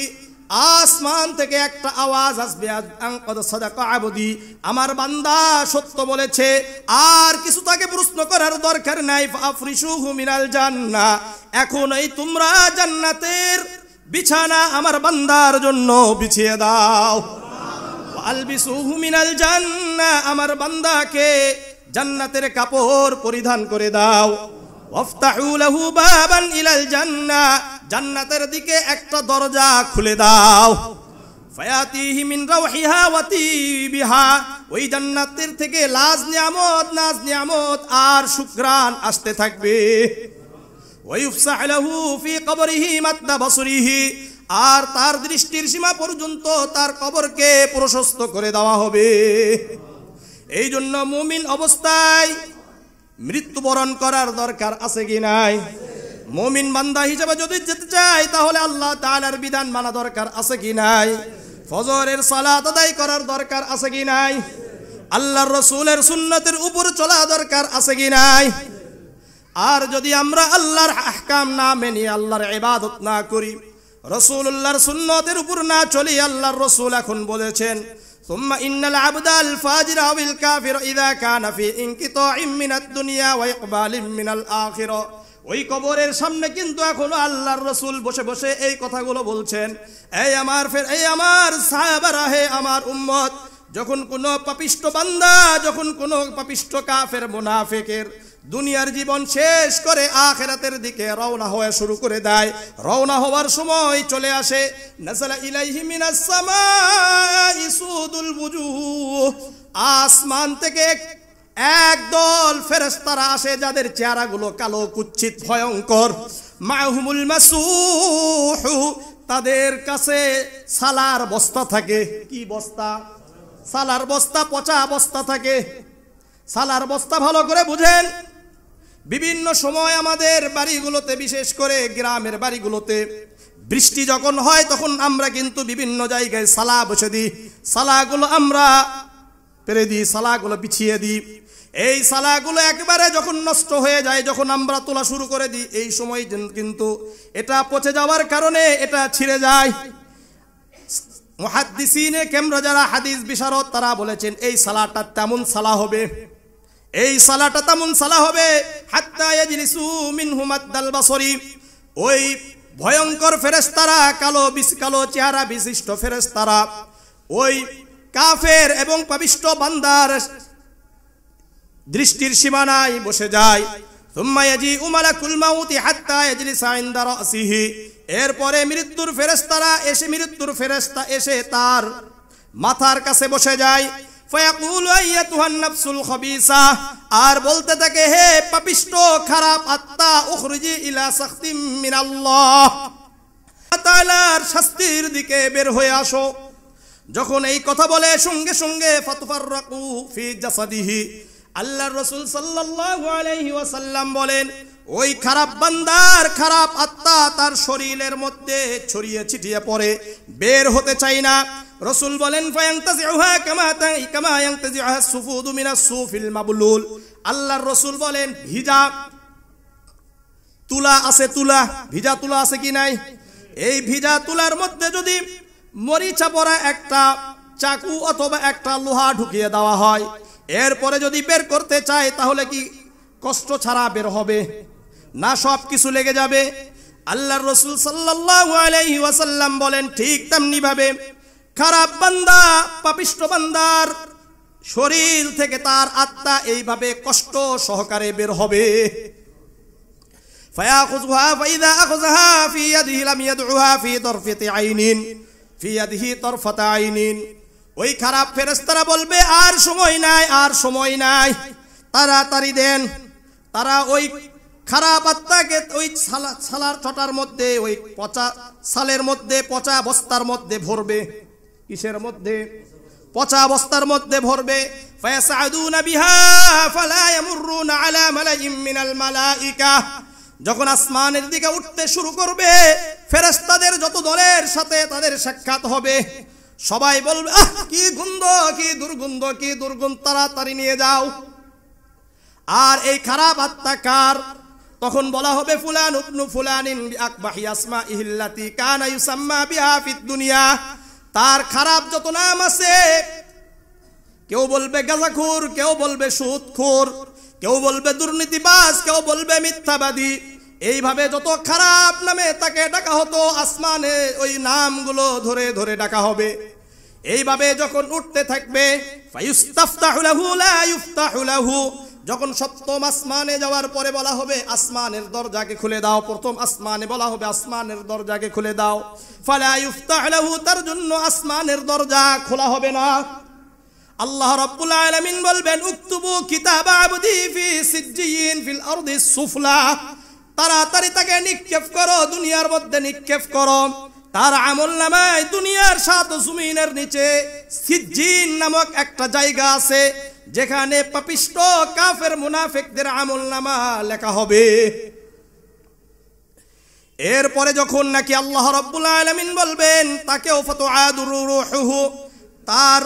আসমান থেকে একটা আওয়াজ আসবে, আনকাদ সাদাকা আবদি, আমার বান্দা সত্য বলেছে, আর কিছু তাকে প্রশ্ন করার দরকার নাই। ফাফরিশুহু মিনাল জান্নাহ, এখন এই তোমরা জান্নাতের বিছানা আমার বান্দার জন্য বিছিয়ে দাও। আলবিসুহু মিনাল জান্নাহ, আমার বান্দাকে জান্নাতের কাপড় পরিধান করে দাও। ওয়াফতাহু লাহু বাবান ইলাল জান্নাহ, জান্নাতের দিকে একটা দরজা খুলে দাও। ফায়াতিহি মিন রাওহিহা ওয়া তিবিহা, ওই জান্নাতের থেকে নাজ নিয়ামত আর সুঘ্রাণ আসতে থাকবে। ওয়া ইফসাহ লাহু ফি কবরিহি মাদ্দা বসরিহি, আর তার দৃষ্টির সীমা পর্যন্ত তার কবরকে প্রশস্ত করে দেওয়া হবে। এই জন্য মুমিন অবস্থায় মৃত্যুবরণ করার দরকার আছে কি নাই? মুমিন বান্দা হিসেবে যদি যেতে চাই তাহলে আল্লাহ তাআলার বিধান মানা দরকার আছে কি নাই? ফজরের সালাত আদায় করার দরকার আছে কি নাই? আল্লাহর রাসূলের সুন্নাতের উপর চলা দরকার আছে কি নাই? আর যদি আমরা আল্লাহর আহকাম না মেনে আল্লাহর ইবাদত না করি, রাসূলুল্লাহর সুন্নাতের উপর না চলি, আল্লাহর রাসূল এখন বলেছেন সুম্মা ইন্নাল আবদাল ফাজিরা ওয়াল কাফির ইযা কানা ফি ইনকিতাইম মিনাদ দুনিয়া ওয়া ইকবালিম মিনাল আখিরা, ওই কবরের সামনে কিন্তু এখনো আল্লাহর রাসূল বসে বসে এই কথাগুলো বলছেন, এই আমার সাহাবারা, হে আমার উম্মত, যখন কোনো পাপিষ্ট বান্দা, যখন কোনো পাপিষ্ট কাফের মুনাফিকের দুনিয়ার জীবন শেষ করে আখিরাতের দিকে রওনা হওয়া শুরু করে দেয়, রওনা হওয়ার সময় চলে আসে, নাযালা ইলাইহি মিনাস সামাই সুদুল বুজুহ, আসমান থেকে একদল ফেরেশতারা আসে যাদের চেহারাগুলো কালো কুৎসিত ভয়ঙ্কর, মাহুমুল মাসুহু, তাদের কাছে সালার বস্তা থাকে। কি বস্তা? সালার বস্তা, পচা বস্তা থাকে। সালার বস্তা ভালো করে বুঝেন। বিভিন্ন সময় আমাদের বাড়িগুলোতে, বিশেষ করে গ্রামের বাড়িগুলোতে বৃষ্টি যখন হয় তখন আমরা কিন্তু বিভিন্ন জায়গায় সালা বসে দিই। সালাগুলো আমরা পেরে দিই, সালাগুলো বিছিয়ে দিই। এই সালাগুলো একবারে যখন নষ্ট হয়ে যায়, যখন আমরা তোলা শুরু করে দিই, এই সময় কিন্তু এটা পচে যাওয়ার কারণে এটা ছিঁড়ে যায়। মুহাদ্দিসিনে কেমরা যারা হাদিস বিশারদ তারা বলেছেন এই সালাটা তেমন সালা হবে, এই সালাটা তেমন সালা হবে হাত্তা ইয়াজলিসু মিনহু মাদ্দাল বাসরি। ওই ভয়ঙ্কর ফেরেশতারা, কালো চেহারা বিশিষ্ট ফেরেশতারা ওই কাফের এবং পাপিষ্ঠ বান্দার দৃষ্টির সীমানায় বসে যায়। সুম্মা ইয়াজিউ মালাকুল মাউতি হাত্তা ইয়াজলিসা ইনদা রাসিহি। এরপরে মৃত্যুর ফেরেশতা এসে তার মাথার কাছে বসে যায়। ফায়াকুলু আইয়াতুহান নাফসুল খাবিসা, আর বলতে থাকে হে পাপিষ্ঠ খারাপ আত্মা, উখরিজি ইলা সাখতিম মিনাল্লাহ, আল্লাহ তাআলার শাস্তির দিকে বের হয়ে আসো। যখন এই কথা বলে সঙ্গে সঙ্গে ফাতুফাররাকু ফি জাসাদিহি, আল্লাহর রাসূল সাল্লাল্লাহু আলাইহি ওয়াসাল্লাম বলেন ওই খারাপ বান্দার খারাপ আত্মা তার শরীরের মধ্যে ছড়িয়ে ছিটিয়ে পড়ে, বের হতে চায় না। রাসূল বলেন ফায়ান্তাজিউহা কামা ইয়ান্তাজিউহা সুফুদু মিনাস সুফিল মাবলুল। আল্লাহর রাসূল বলেন ভিজা তুলা আছে, ভিজা তুলা আছে কি নাই? এই ভিজা তুলার মধ্যে যদি মরিচা পড়া একটা চাকু অথবা একটা লোহা ঢুকিয়ে দেওয়া হয়, এরপরে যদি বের করতে চায় তাহলে কি কষ্ট ছাড়া বের হবে না? সব কিছু লেগে যাবে। আল্লাহর রাসূল সাল্লাল্লাহু আলাইহি ওয়াসাল্লাম বলেন ঠিক তেমনি ভাবে খারাপ বান্দা, পাপিষ্ঠ বান্দার শরীর থেকে তার আত্মা এইভাবে কষ্ট সহকারে বের হবে। ফায়াখুযুহা ফাইযা আখযাহা ফি ইয়াদিহি লাম ইয়াদউহা ফি তরফাতি আইনিন, ফি ইয়াদিহি তরফাতা আইনিন। ওই খারাপ ফেরেশতারা বলবে আর সময় নাই, আর সময় নাই, তাড়াতাড়ি দেন। তারা ওই খারাপ আত্মাকে ওই সালার ছটার মধ্যে, ওই পচা সালের মধ্যে, পচা বস্তার মধ্যে ভরবে। কিসের মধ্যে? পচা বস্তার মধ্যে ভরবে। ফায়াসআদুনা বিহা ফালা ইয়ামুরুনা আলা মালাইম মিনাল মালাইকা। যখন আসমানের দিকে উঠতে শুরু করবে, ফেরেশতাদের যত দলের সাথে তাদের সাক্ষাৎ হবে, সবাই বলবে আহ কি গন্ধ, কি দুর্গন্ধ, কি দুর্গন্ধ, তাড়াতাড়ি নিয়ে যাও। আর এই খারাপ আত্মা কার? তখন বলা হবে ফুলান ইবনু ফুলানিন বিআকবাহি আসমাইহিল্লাতি কানা ইউসাম্মা বিহা ফিদ দুনিয়া। তার খারাপ যত নাম আছে, কেউ বলবে গাঁজাখোর, কেউ বলবে সুদখোর, কেউ বলবে দুর্নীতিবাজ, কেউ বলবে মিথ্যাবাদী। এইভাবে যত খারাপ নামে তাকে ডাকা হতো, আসমানে ওই নামগুলো ধরে ধরে ডাকা হবে। এইভাবে যখন উঠতে থাকবে ফায়ুস্তাফতাহু লাহু লা ইফতাহু লাহু। যখন সপ্তম আসমানে যাওয়ার পরে বলা হবে আসমানের দরজাকে খুলে দাও, প্রথম আসমানে বলা হবে আসমানের দরজাকে খুলে দাও। ফালা ইফতাহু লাহু, তার জন্য আসমানের দরজা খোলা হবে না। আল্লাহ রাব্বুল আলামিন বলবেন উকতুবু কিতাব আবদি ফি সিজ্জিয়িন ফিল আরদিস সুফলা। তাড়াতাড়ি তাকে নিক্ষেপ করো, দুনিয়ার মধ্যে নিক্ষেপ করো। তার আমলনামায় দুনিয়ার 7 জমিনের নিচে সিজ্জিন নামক একটা জায়গা আছে, যেখানে পাপিষ্ঠ কাফের মুনাফিকদের আমলনামা লেখা হবে। এরপরে যখন নাকি আল্লাহ রাব্বুল আলামিন বলবেন তাকেও ফাতুআদুর রূহুহু, তার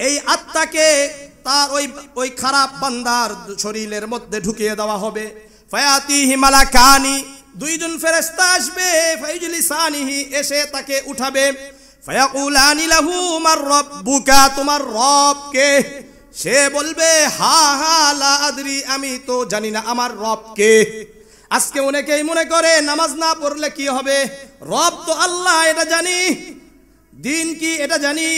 এই আত্মাকে তার ওই খারাপ বান্দার শরীরের মধ্যে ঢুকিয়ে দেওয়া হবে। ফায়াতিহি মালাকানি, দুইজন ফেরেশতা আসবে। ফাইজলিসানিহি, এসে তাকে উঠাবে। ফায়াকুলানি লাহু মার রাব্বুকা, তোমার রব কে? সে বলবে হা হা লা আদরি, আমি তো জানি না আমার রব কে। আজকে অনেকেই মনে করে নামাজ না পড়লে কি হবে, রব তো আল্লাহ, এটা জানি। দিন কি এটা জানি,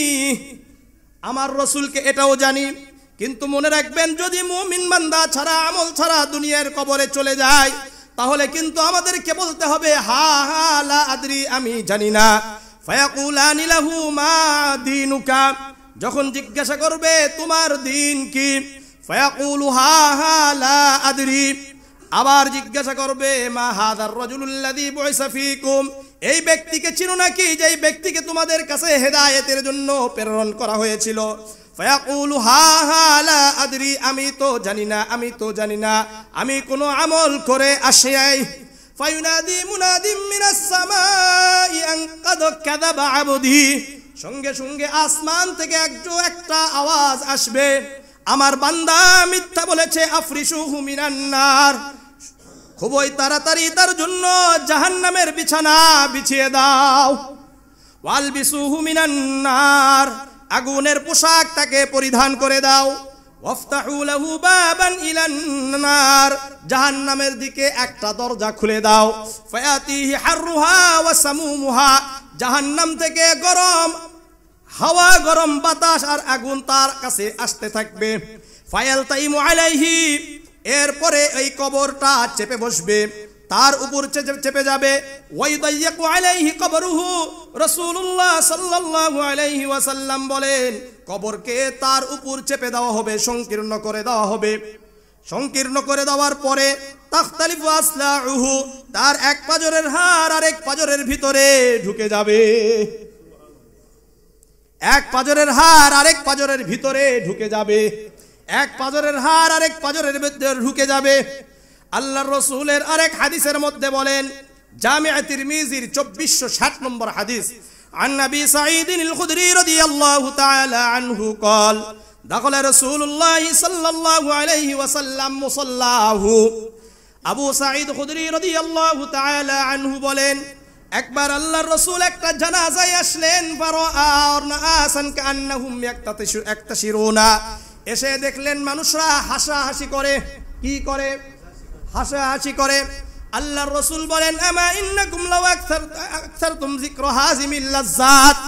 আমার রাসূলকে এটাও জানি। কিন্তু মনে রাখবেন যদি মুমিন বান্দা ছাড়া, আমল ছাড়া দুনিয়ার কবরে চলে যায়, তাহলে কিন্তু আমাদেরকে বলতে হবে হা হা লা আদরি, আমি জানি না। ফায়াকুলানি লাহু মা দীনুকা, যখন জিজ্ঞাসা করবে তোমার দিন কি, ফায়াকুলু হা হা লা আদরি, আবার জিজ্ঞাসা করবে মা হাদার রাজুলুল্লাযী বুইসা ফীকুম, এই ব্যক্তিকে চিনো নাকি, যে এই ব্যক্তিকে তোমাদের কাছে হেদায়েতের জন্য প্রেরণ করা হয়েছিল? ফায়াকুলু হা হা লা আদরি, আমি তো জানি না, আমি কোনো আমল করে আসি নাই। ফায়ুনাদি মুনাদিম মিনাস সামাই আন কাদ কাযাবা আবদি, সঙ্গে সঙ্গে আসমান থেকে একটা আওয়াজ আসবে, আমার বান্দা মিথ্যা বলেছে। আফরিশুহু মিনান নার, খুবই তাড়াতাড়ি তার জন্য জাহান্নামের বিছানা বিছিয়ে দাও। ওয়ালবিসুহু মিনান নার, আগুনের পোশাক তাকে পরিধান করে দাও। ওয়াফতাহু লাহু বাবান ইলান নার, জাহান্নামের দিকে একটা দরজা খুলে দাও। ফায়াতিহি হাররুহা ওয়া সামুমুহা, জাহান্নাম থেকে গরম হাওয়া, গরম বাতাস আর আগুন তার কাছে আসতে থাকবে। ফায়ালতাইমু আলাইহি, এরপরে এই কবরটা চেপে বসবে, তার উপর চেপে যাবে। ওয়াইদাইয়াকু আলাইহি কবরুহু, রাসূলুল্লাহ সাল্লাল্লাহু আলাইহি ওয়াসাল্লাম বলেন, কবরকে তার উপর চেপে দেওয়া হবে, সংকীর্ণ করে দেওয়া হবে। সংকীর্ণ করে দেওয়ার পরে তাখতালিফু আসলাউহু, তার এক পাজরের হাড় আর এক পাজরের ভিতরে ঢুকে যাবে। এক পাজরের হাড় আরেক পাজরের ভিতরে ঢুকে যাবে, এক পাজরের হাড় আরেক পাজরের ভিতরে ঢুকে যাবে। আল্লাহর রাসূলের আরেক হাদিসের মধ্যে বলেন, জামিআ তিরমিজির 2460 নম্বর হাদিস, আন নবী সাঈদ আল খুদরি রাদিয়াল্লাহু তাআলা আনহু قال دخل رسول الله صلى الله عليه وسلم مصلاه। আবু সাঈদ খুদরি রাদিয়াল্লাহু তাআলা আনহু বলেন, একবার আল্লাহর রাসূল একটা জানাজায় আসলেন, ফারাআন কান্নাহুম ইয়াক্তাশিরুনা, এসে দেখলেন মানুষরা হাসাহাসি করে। কি করে? হাসাহাসি করে। আল্লাহর রাসূল বলেন, আমা ইন্নাকুম লাউ আকসারতুম যিকরা হাযিমিল লাজ্জাত,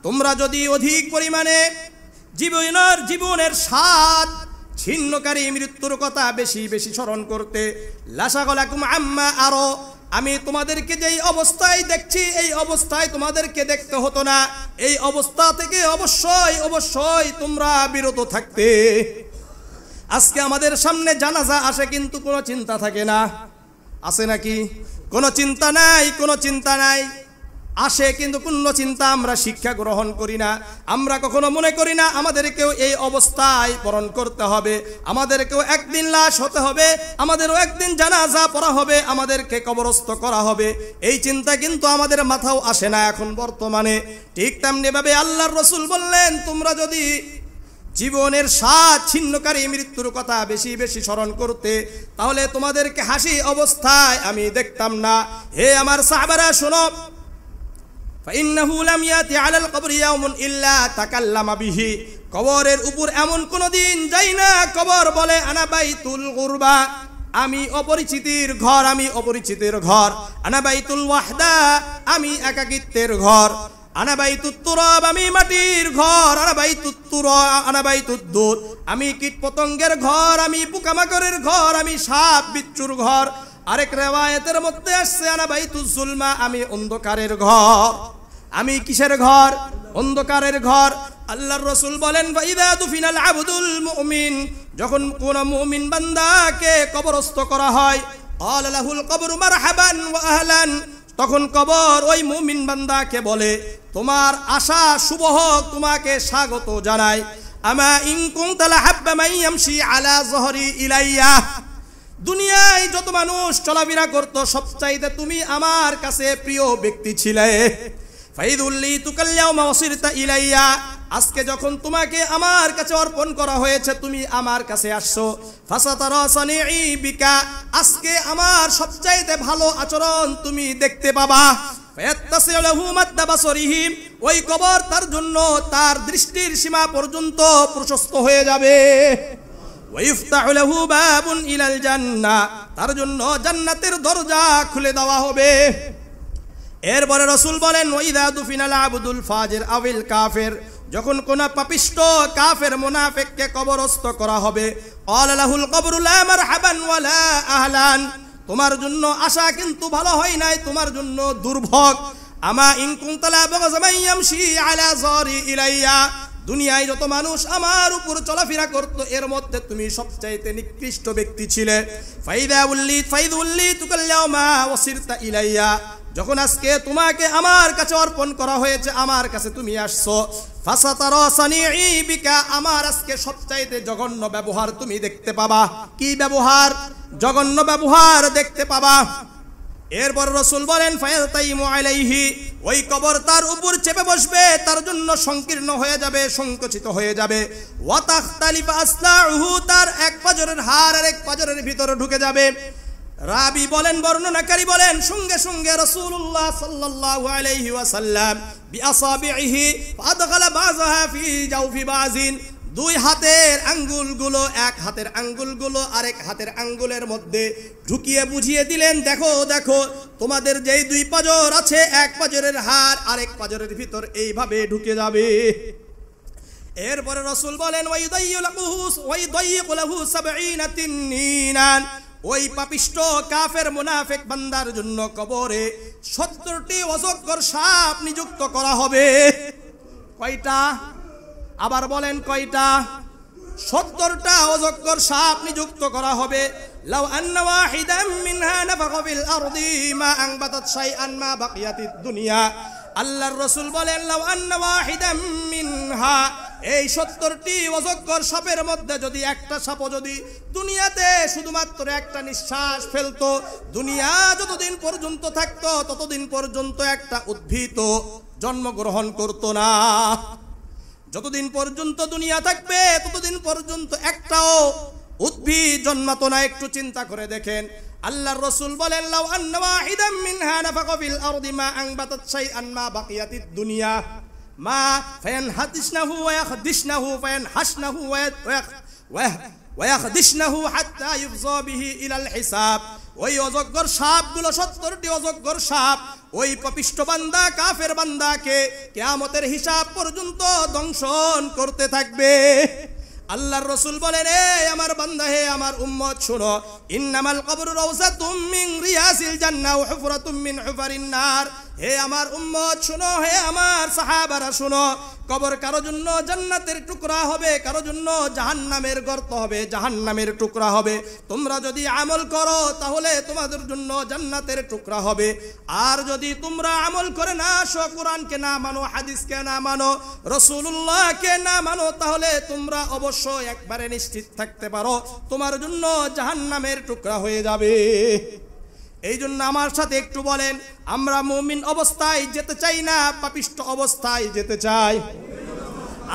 তোমরা যদি অধিক পরিমাণে জীবনের স্বাদ ছিন্নকারী মৃত্যুর কথা বেশি বেশি স্মরণ করতে, লাশাগালাকুম আম্মা আরো, আমি তোমাদেরকে যেই অবস্থায় দেখছি এই অবস্থায় তোমাদেরকে দেখতে হতো না, এই অবস্থা থেকে অবশ্যই তোমরা বিরত থাকতে। আজকে আমাদের সামনে জানাজা আসে কিন্তু কোনো চিন্তা থাকে না, আছে নাকি? কোনো চিন্তা নাই, আসে কিন্তু কোনো চিন্তা আমরা শিক্ষা গ্রহণ করি না। আমরা কখনো মনে করি না আমাদেরকেও এই অবস্থায় বরণ করতে হবে, আমাদেরকেও একদিন লাশ হতে হবে, আমাদেরও একদিন জানাজা পড়া হবে, আমাদেরকে কবরস্থ করা হবে। এই চিন্তা কিন্তু আমাদের মাথাও আসে না এখন বর্তমানে। ঠিক তেমনি ভাবে আল্লাহর রাসূল বললেন, তোমরা যদি জীবনের স্বাদ ছিন্নকারী মৃত্যুর কথা বেশি বেশি স্মরণ করতে, তাহলে তোমাদেরকে হাসি অবস্থায় আমি দেখতাম না। হে আমার সাহাবারা শোনো, ফাইন্নাহু লাম ইয়াতি আলাল কবরি ইয়াউমুন ইল্লা তাকাল্লামা বিহি, কবরের উপর এমন কোন দিন যাই না কবর বলে আনা বাইতুল গুরবা, আমি অপরিচিতের ঘর, আনা বাইতুল ওয়াহদা, আমি একাকিত্বের ঘর, আনা বাইতুত তুরাব, আমি মাটির ঘর, আনা বাইতুদ দুর, আমি কীট পতঙ্গের ঘর, আমি পোকামাকড়ের ঘর, আমি সাপ বিচ্ছুর ঘর। আরেক রিওয়ায়াতের মধ্যে আসছে আনা বাইতুজ জুলমা, আমি অন্ধকারের ঘর। আমি কিসের ঘর? অন্ধকারের ঘর। আল্লাহর রাসূল বলেন, ফাইদা দুফিনাল আবদুল মুমিন, যখন কোন মুমিন বান্দাকে কবরস্থ করা হয়, ক্বালা লাহুল কবরু মারহাবান ওয়া আহলান, তখন কবর ওই মুমিন বান্দাকে বলে, তোমার আশা শুভ হোক, তোমাকে স্বাগত জানাই। আমা ইন কুনতা লাহাব্বা মান ইয়ামশি আলা যহরি ইলাইয়া, দুনিয়ায় যত মানুষ চলাফেরা করত সবচাইতে তুমি আমার কাছে প্রিয় ব্যক্তি ছিলে। ফাইদুল্লি তুকাল ইয়াউমা ওয়াসিরতা ইলাইয়া, আজকে যখন তোমাকে আমার কাছে অর্পণ করা হয়েছে, তুমি আমার কাছে আসছো। ফাসাতারা সানিই বিকা, আজকে আমার সবচাইতে ভালো আচরণ তুমি দেখতে পাবা। ফায়াত্তাসিউ লাহু মাদ্দা বাসরিহি, ওই কবর তার জন্য তার দৃষ্টির সীমা পর্যন্ত প্রশস্ত হয়ে যাবে। ওয়াইফতাহু লাহু বাবুন ইলাল জান্নাহ, তার জন্য জান্নাতের দরজা খুলে দেওয়া হবে। এরপরে রাসূল বলেন, ওয়াইদা দুফিনাল আবদুল ফাজির আবিল কাফির, যখন কোন পাপিষ্ট কাফের মুনাফিককে কবরস্থ করা হবে, ক্বালা লাহুল কবরু লা মারহাবান ওয়ালা আহলান, তোমার জন্য আশা কিন্তু ভালো হয় নাই, তোমার জন্য দুর্ভোগ। আমা ইন কুনতা লা বাগাযামান ইয়ামশি আলা যারি ইলাইয়া, দুনিয়ায় যত মানুষ আমার উপর চলাফেরা করত এর মধ্যে তুমি সবচাইতে নিকৃষ্ট ব্যক্তি ছিলে। ফাইদুল্লি তুকাল ইয়াউমা ওয়াসিরতা ইলাইয়া, যখন আজকে তোমাকে আমার কাছে অর্পণ করা হয়েছে, আমার কাছে তুমি আসছো, ফাসাতারা সানিঈ বিকা, আমার আজকে সবচাইতে জঘন্য ব্যবহার তুমি দেখতে পাবা। কি ব্যবহার? জঘন্য ব্যবহার দেখতে পাবা। এরপর রাসূল বলেন ফায়াতাইমু আলাইহি, ওই কবর তার উপর চেপে বসবে, তার জন্য সংকীর্ণ হয়ে যাবে, সংকুচিত হয়ে যাবে। ওয়া তাখতালিফু আসলাউহু, তার এক পাজরের হাড় আর এক পাজরের ভিতরে ঢুকে যাবে। রাবি বলেন, বর্ণনাকারী বলেন, সঙ্গে সঙ্গে রাসূলুল্লাহ সাল্লাল্লাহু আলাইহি ওয়াসাল্লাম বিআসাবিহি ফাদখালা বাযহা ফি জাওফি বাযিন, দুই হাতের আঙ্গুলগুলো, এক হাতের আঙ্গুলগুলো আরেক হাতের আঙ্গুলের মধ্যে ঢুকিয়ে বুঝিয়ে দিলেন, দেখো দেখো তোমাদের যেই দুই পাজর আছে, এক পাজরের হাড় আরেক পাজরের ভিতর এইভাবে ঢুকে যাবে। এরপরে রাসূল বলেন ওয়াইদাইয়িকু লাহু ৭০ তিন্নিনান, ওই পাপিষ্ট কাফের মুনাফিক বান্দার জন্য কবরে ৭০টি অজগর সাপ নিযুক্ত করা হবে। কয়টা? আবার বলেন কয়টা? ৭০টা অজগর সাপ নিযুক্ত করা হবে। লাউ আন্না ওয়াহিদাম মিনহা নাফাখা ফিল আরদি মা আনবাতাত শাইআন মা বাকিয়াতিদ দুনিয়া। আল্লাহর রাসূল বলেন লাউ আন্না ওয়াহিদাম মিনহা, এই ৭০টি অজগর সাপের মধ্যে যদি একটা সাপও যদি দুনিয়াতে শুধুমাত্র একটা নিঃশ্বাস ফেলতো, দুনিয়া যতদিন পর্যন্ত থাকতো ততদিন পর্যন্ত একটা উদ্ভিদ জন্মগ্রহণ করতো না। যতদিন পর্যন্ত দুনিয়া থাকবে ততদিন পর্যন্ত একটাও উদ্ভিদ জন্মাতো না। একটু চিন্তা করে দেখেন, আল্লাহর রাসূল বলেন লাউ আন্না ওয়াহিদাম মিনহা নাফাখা ফিল আরদি মা আনবাতাত শাইআন মা বাকিয়াতিদ দুনিয়া মা ফায়ানহাদিশনাহু ওয়া ইয়াখদিশনাহু ফায়ানহাশনাহু ওয়া ইয়াখদিশনাহু হাত্তা ইউফযা বিহি ইলাল হিসাব। ওই অজগর সাপগুলো ৭০টি অজগর সাপ ওই পাপিষ্ট বান্দা কাফের বান্দাকে কিয়ামতের হিসাব পর্যন্ত দংশন করতে থাকবে। আল্লাহর রাসূল বলেন, এ আমার বান্দা, হে আমার উম্মত, শোনো, ইন্নামাল কবরু রাউযাতুম মিন রিয়াসিল জান্নাহ ওয়া হুফরাতুম মিন হুফারিন নার। হে আমার উম্মত শোনো, হে আমার সাহাবারা শোনো, কবর কারো জন্য জান্নাতের টুকরা হবে, কারো জন্য জাহান্নামের গর্ত হবে, জাহান্নামের টুকরা হবে। তোমরা যদি আমল করো তাহলে তোমাদের জন্য জান্নাতের টুকরা হবে, আর যদি তোমরা আমল করে না আসো, কোরআনকে না মানো, হাদিসকে না মানো, রাসূলুল্লাহকে না মানো, তাহলে তোমরা অবশ্যই একবারে নিশ্চিত থাকতে পারো তোমার জন্য জাহান্নামের টুকরা হয়ে যাবে। এই জন্য আমার সাথে একটু বলেন, আমরা মুমিন অবস্থায় যেতে চাই না পাপিষ্ট অবস্থায় যেতে চাই?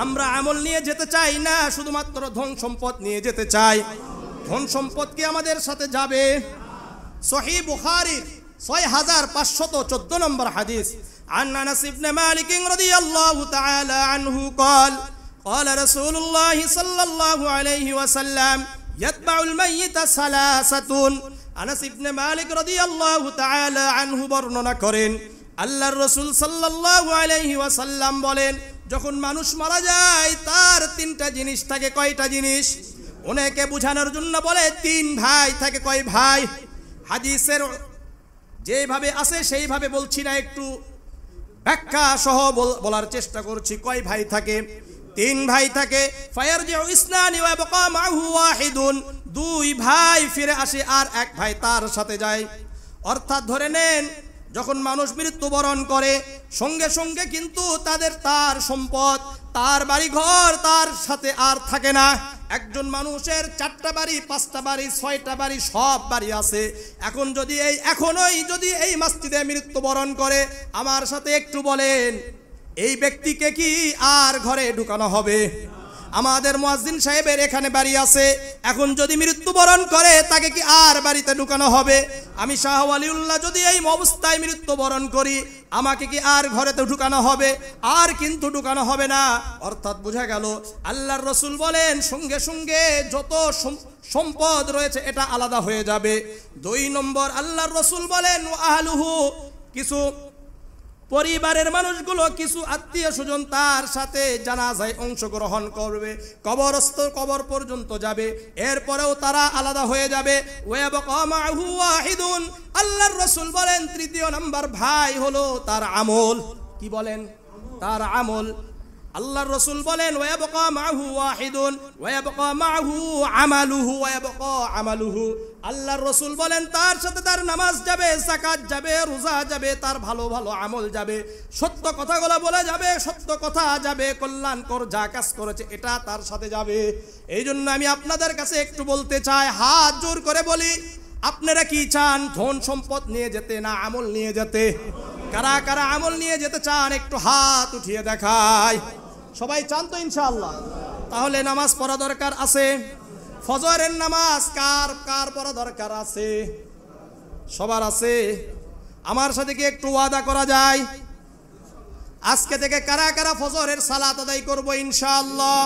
আমরা আমল নিয়ে যেতে চাই না শুধুমাত্র ধন সম্পদ নিয়ে যেতে চাই? ধন সম্পদ কি আমাদের সাথে যাবে? সহিহ বুখারীর ৬৫১৪ নম্বর হাদিস, আন আনাস ইবনে মালিক রাদিয়াল্লাহু তাআলা আনহু قال قال رسول الله صلى الله عليه وسلم يتبع الميت ثلاثة। আনাস ইবনে মালিক রাদিয়াল্লাহু তাআলা আনহু বর্ণনা করেন, আল্লাহর রাসূল সাল্লাল্লাহু আলাইহি ওয়াসাল্লাম বলেন, যখন মানুষ মারা যায় তার তিনটা জিনিস থাকে। কয়টা জিনিস? অনেকে বোঝানোর জন্য বলে ৩ ভাই থাকে। কয় ভাই? হাদিসের যেভাবে আছে সেইভাবে বলছি না, একটু ব্যাখ্যা সহ বলার চেষ্টা করছি। কয় ভাই থাকে? ৩ ভাই থাকে। ফায়ারজিউ ইসনানি ওয়া ইয়াবকা মাহু ওয়াহিদুন, ২ ভাই ফিরে আসে আর এক ভাই তার সাথে যায়। অর্থাৎ ধরে নেন, যখন মানুষ মৃত্যুবরণ করে সঙ্গে সঙ্গে কিন্তু তার সম্পদ, তার বাড়ি ঘর তার সাথে আর থাকে না। একজন মানুষের ৪টা বাড়ি, ৫টা বাড়ি, ৬টা বাড়ি, সব বাড়ি আছে। এখন যদি যদি এই মসজিদে মৃত্যুবরণ করে, আমার সাথে একটু বলেন, এই ব্যক্তিকে কি আর ঘরে ঢুকানো হবে? আমাদের মুয়াজ্জিন সাহেবের এখানে বাড়ি আছে, এখন যদি মৃত্যুবরণ করে তাকে কি আর বাড়িতে ঢুকানো হবে? আমি শাহ ওয়ালিউল্লাহ যদি এই অবস্থায় মৃত্যুবরণ করি, আমাকে কি আর ঘরেতে ঢুকানো হবে? আর কিন্তু ঢুকানো হবে না। অর্থাৎ বোঝা গেল, আল্লাহর রাসূল বলেন সঙ্গে সঙ্গে যত সম্পদ রয়েছে এটা আলাদা হয়ে যাবে। ২ নম্বর, আল্লাহর রাসূল বলেন আহলুহু, কিছু পরিবারের মানুষগুলো, কিছু আত্মীয় স্বজন তার সাথে জানাজায় অংশগ্রহণ করবে, কবর পর্যন্ত যাবে, এরপরেও তারা আলাদা হয়ে যাবে। ওয়াবাকা মাহু ওয়াহিদুন, আল্লাহর রাসূল বলেন ৩য় নাম্বার ভাই হলো তার আমল। কি বলেন? তার আমল। আল্লাহর রাসূল বলেন ওয়ায়াবকা মাহু ওয়াহিদুন ওয়ায়াবকা মাহু আমালুহু ওয়ায়াবকা আমালুহু। আল্লাহর রাসূল বলেন তার সাথে তার নামাজ যাবে, যাকাত যাবে, রোজা যাবে, তার ভালো ভালো আমল যাবে, সত্য কথাগুলো বলে যাবে, সত্য কথা যাবে, কল্যাণকর যা কাজ করেছে এটা তার সাথে যাবে। এই জন্য আমি আপনাদের কাছে একটু বলতে চাই, হাত জোর করে বলি, আপনারা কি চান ধন সম্পদ নিয়ে যেতে না আমল নিয়ে যেতে? কারা কারা আমল নিয়ে যেতে চান একটু হাত উঠিয়ে দেখায়। সবাই চান তো ইনশাআল্লাহ? তাহলে নামাজ পড়া দরকার আছে। ফজরের নামাজ কার কার পড়া দরকার আছে? সবার আছে। আমার সাথে কি একটু ওয়াদা করা যায়? আজকে থেকে কারা কারা ফজরের সালাত আদায় করব ইনশাআল্লাহ?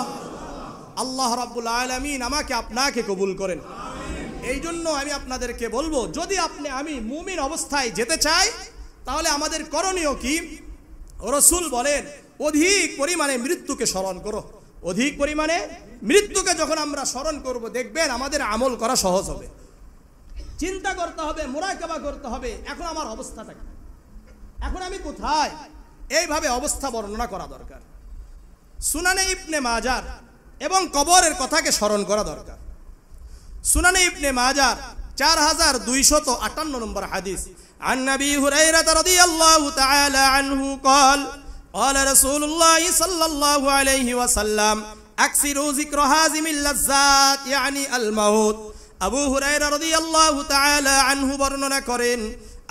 আল্লাহ রাব্বুল আলামিন আমাকে আপনাকে কবুল করেন। এই জন্য আমি আপনাদেরকে বলবো, যদি আমি মুমিন অবস্থায় যেতে চাই তাহলে আমাদের করণীয় কি? রাসূল বলেন অধিক পরিমাণে মৃত্যুকে স্মরণ করো। অধিক পরিমাণে মৃত্যুকে যখন আমরা স্মরণ করব, দেখবেন আমাদের আমল করা সহজ হবে। চিন্তা করতে হবে, মুরাকাবা করতে হবে, এখন আমার অবস্থাটা কি, এখন আমি কোথায়, এইভাবে অবস্থা বর্ণনা করা দরকার। সুনানে ইবনে মাজাহ এবং কবরের কথাকে স্মরণ করা দরকার। সুনানে ইবনে মাজাহ 4258 নম্বর হাদিস। عن أبي هريرة رضي الله تعالى عنه قال قال رسول الله صلى الله عليه وسلم أكثروا ذكر هازم اللذات يعني الموت। আবু হুরায়রা রাদিয়াল্লাহু তাআলা আনহু বর্ণনা করেন,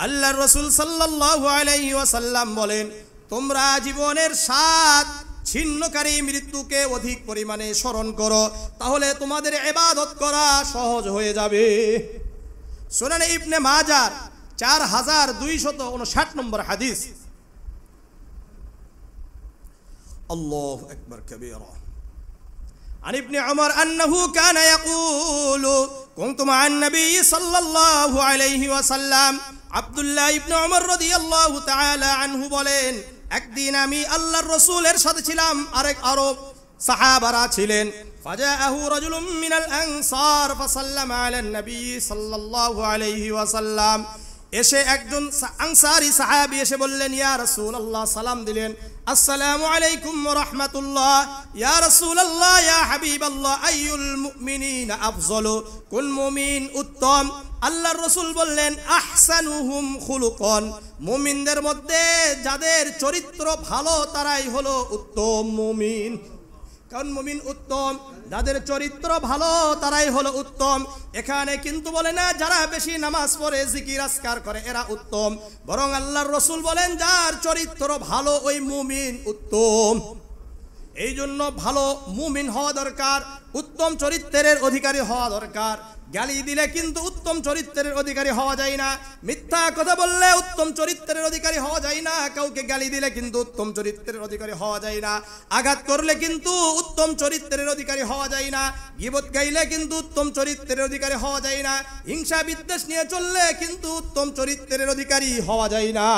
আল্লাহর রাসূল সাল্লাল্লাহু আলাইহি ওয়াসাল্লাম বলেন, তোমরা জীবনের স্বাদ ছিন্নকারী মৃত্যুকে অধিক পরিমাণে স্মরণ করো, তাহলে তোমাদের ইবাদত করা সহজ হয়ে যাবে। সুনানে ইবনে মাজাহ 4259 নম্বর হাদিস। আল্লাহু আকবার কাবীরা। عن ابن عمر أنه كان يقول كنت مع النبي صلى الله عليه وسلم। আব্দুল্লাহ ইবনে উমর রাদিয়াল্লাহু তাআলা আনহু বলেন, একদিন আমি আল্লাহর রাসূলের সাথে ছিলাম, আরেক আরব সাহাবারা ছিলেন। ফাজাআহু রাজুলুম মিনাল আনসার ফাসাল্লামা আলান নবী সাল্লাল্লাহু আলাইহি ওয়াসাল্লাম। এসে একজন আনসারী সাহাবী এসে বললেন, ইয়া রাসূলুল্লাহ, সালাম দিলেন, আসসালামু আলাইকুম ওয়া রাহমাতুল্লাহ। ইয়া রাসূলুল্লাহ, ইয়া হাবিবাল্লাহ, আইয়ুল মুমিনিনা আফযলু, কোন মুমিন উত্তম? আল্লাহর রাসূল বললেন, আহসানুহুম খুলুকান, মুমিনদের মধ্যে যাদের চরিত্র ভালো তারাই হলো উত্তম মুমিন। কারণ মুমিন উত্তম, যাদের চরিত্র ভালো তারাই হলো উত্তম। এখানে কিন্তু বলে না যারা বেশি নামাজ পড়ে জিকির আজকার করে এরা উত্তম, বরং আল্লাহর রাসূল বলেন যার চরিত্র ভালো ওই মুমিন উত্তম। এই জন্য ভালো মুমিন হওয়া দরকার, উত্তম চরিত্রের অধিকারী হওয়া দরকার। গালি দিলে কিন্তু উত্তম চরিত্রের অধিকারী হওয়া যায় না, মিথ্যা কথা বললে উত্তম চরিত্রের অধিকারী হওয়া যায় না, কাউকে গালি দিলে কিন্তু উত্তম চরিত্রের অধিকারী হওয়া যায় না, আঘাত করলে কিন্তু উত্তম চরিত্রের অধিকারী হওয়া যায় না, গীবত গাইলে কিন্তু উত্তম চরিত্রের অধিকারী হওয়া যায় না, হিংসা বিদ্বেষ নিয়ে চললে কিন্তু উত্তম চরিত্রের অধিকারী হওয়া যায় না।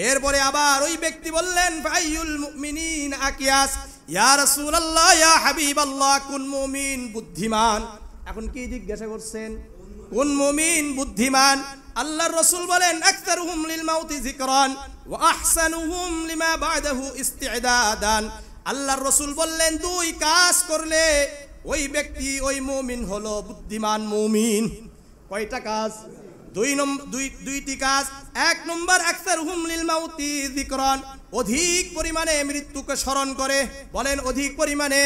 এরপরে আবার ওই ব্যক্তি বললেন, ফাইয়ুল মুমিনিন আকিয়াস, ইয়া রাসূলুল্লাহ, ইয়া হাবিবাল্লাহ, কোন মুমিন বুদ্ধিমান? এখন কি জিজ্ঞাসা করছেন, কোন মুমিন বুদ্ধিমান? আল্লাহর রাসূল বলেন, আকতারুহুম লিল মাউতি যিকরান ওয়া আহসানুহুম লিমা বা'দাহু ইস্তি'দাদান। আল্লাহর রাসূল বললেন, দুই কাজ করলে ওই ব্যক্তি ওই মুমিন হলো বুদ্ধিমান মুমিন। কয়টা কাজ? দুইটি কাজ। এক নম্বর, আকতারুহুম লিল মাউতি যিকরান, অধিক পরিমাণে মৃত্যুকে স্মরণ করে। বলেন, অধিক পরিমাণে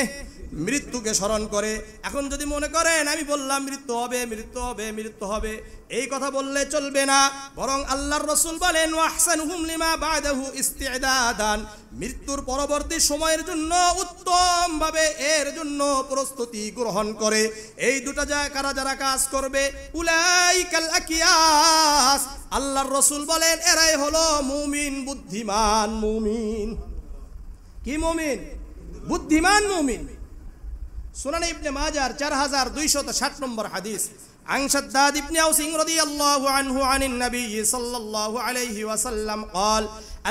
মৃত্যুকে স্মরণ করে। এখন যদি মনে করেন আমি বললাম মৃত্যু হবে মৃত্যু হবে মৃত্যু হবে, এই কথা বললে চলবে না, বরং আল্লাহর রাসূল বলেন, ওয়া আহসানুহুম লিমা বা'দাহু ইস্তি'দাদান, মৃত্যুর পরবর্তী সময়ের জন্য উত্তমভাবে এর জন্য প্রস্তুতি গ্রহণ করে। এই দুটো যারা কাজ করবে, উলাইকাল আকিয়াস, আল্লাহর রাসূল বলেন এরাই হলো মুমিন, বুদ্ধিমান মুমিন। কি মুমিন? বুদ্ধিমান মুমিন। সুনান ইবনে মাজাহ 4260 নম্বর হাদিস। عن شداد بن أوس رضي الله عنه عن النبي صلى الله عليه وسلم قال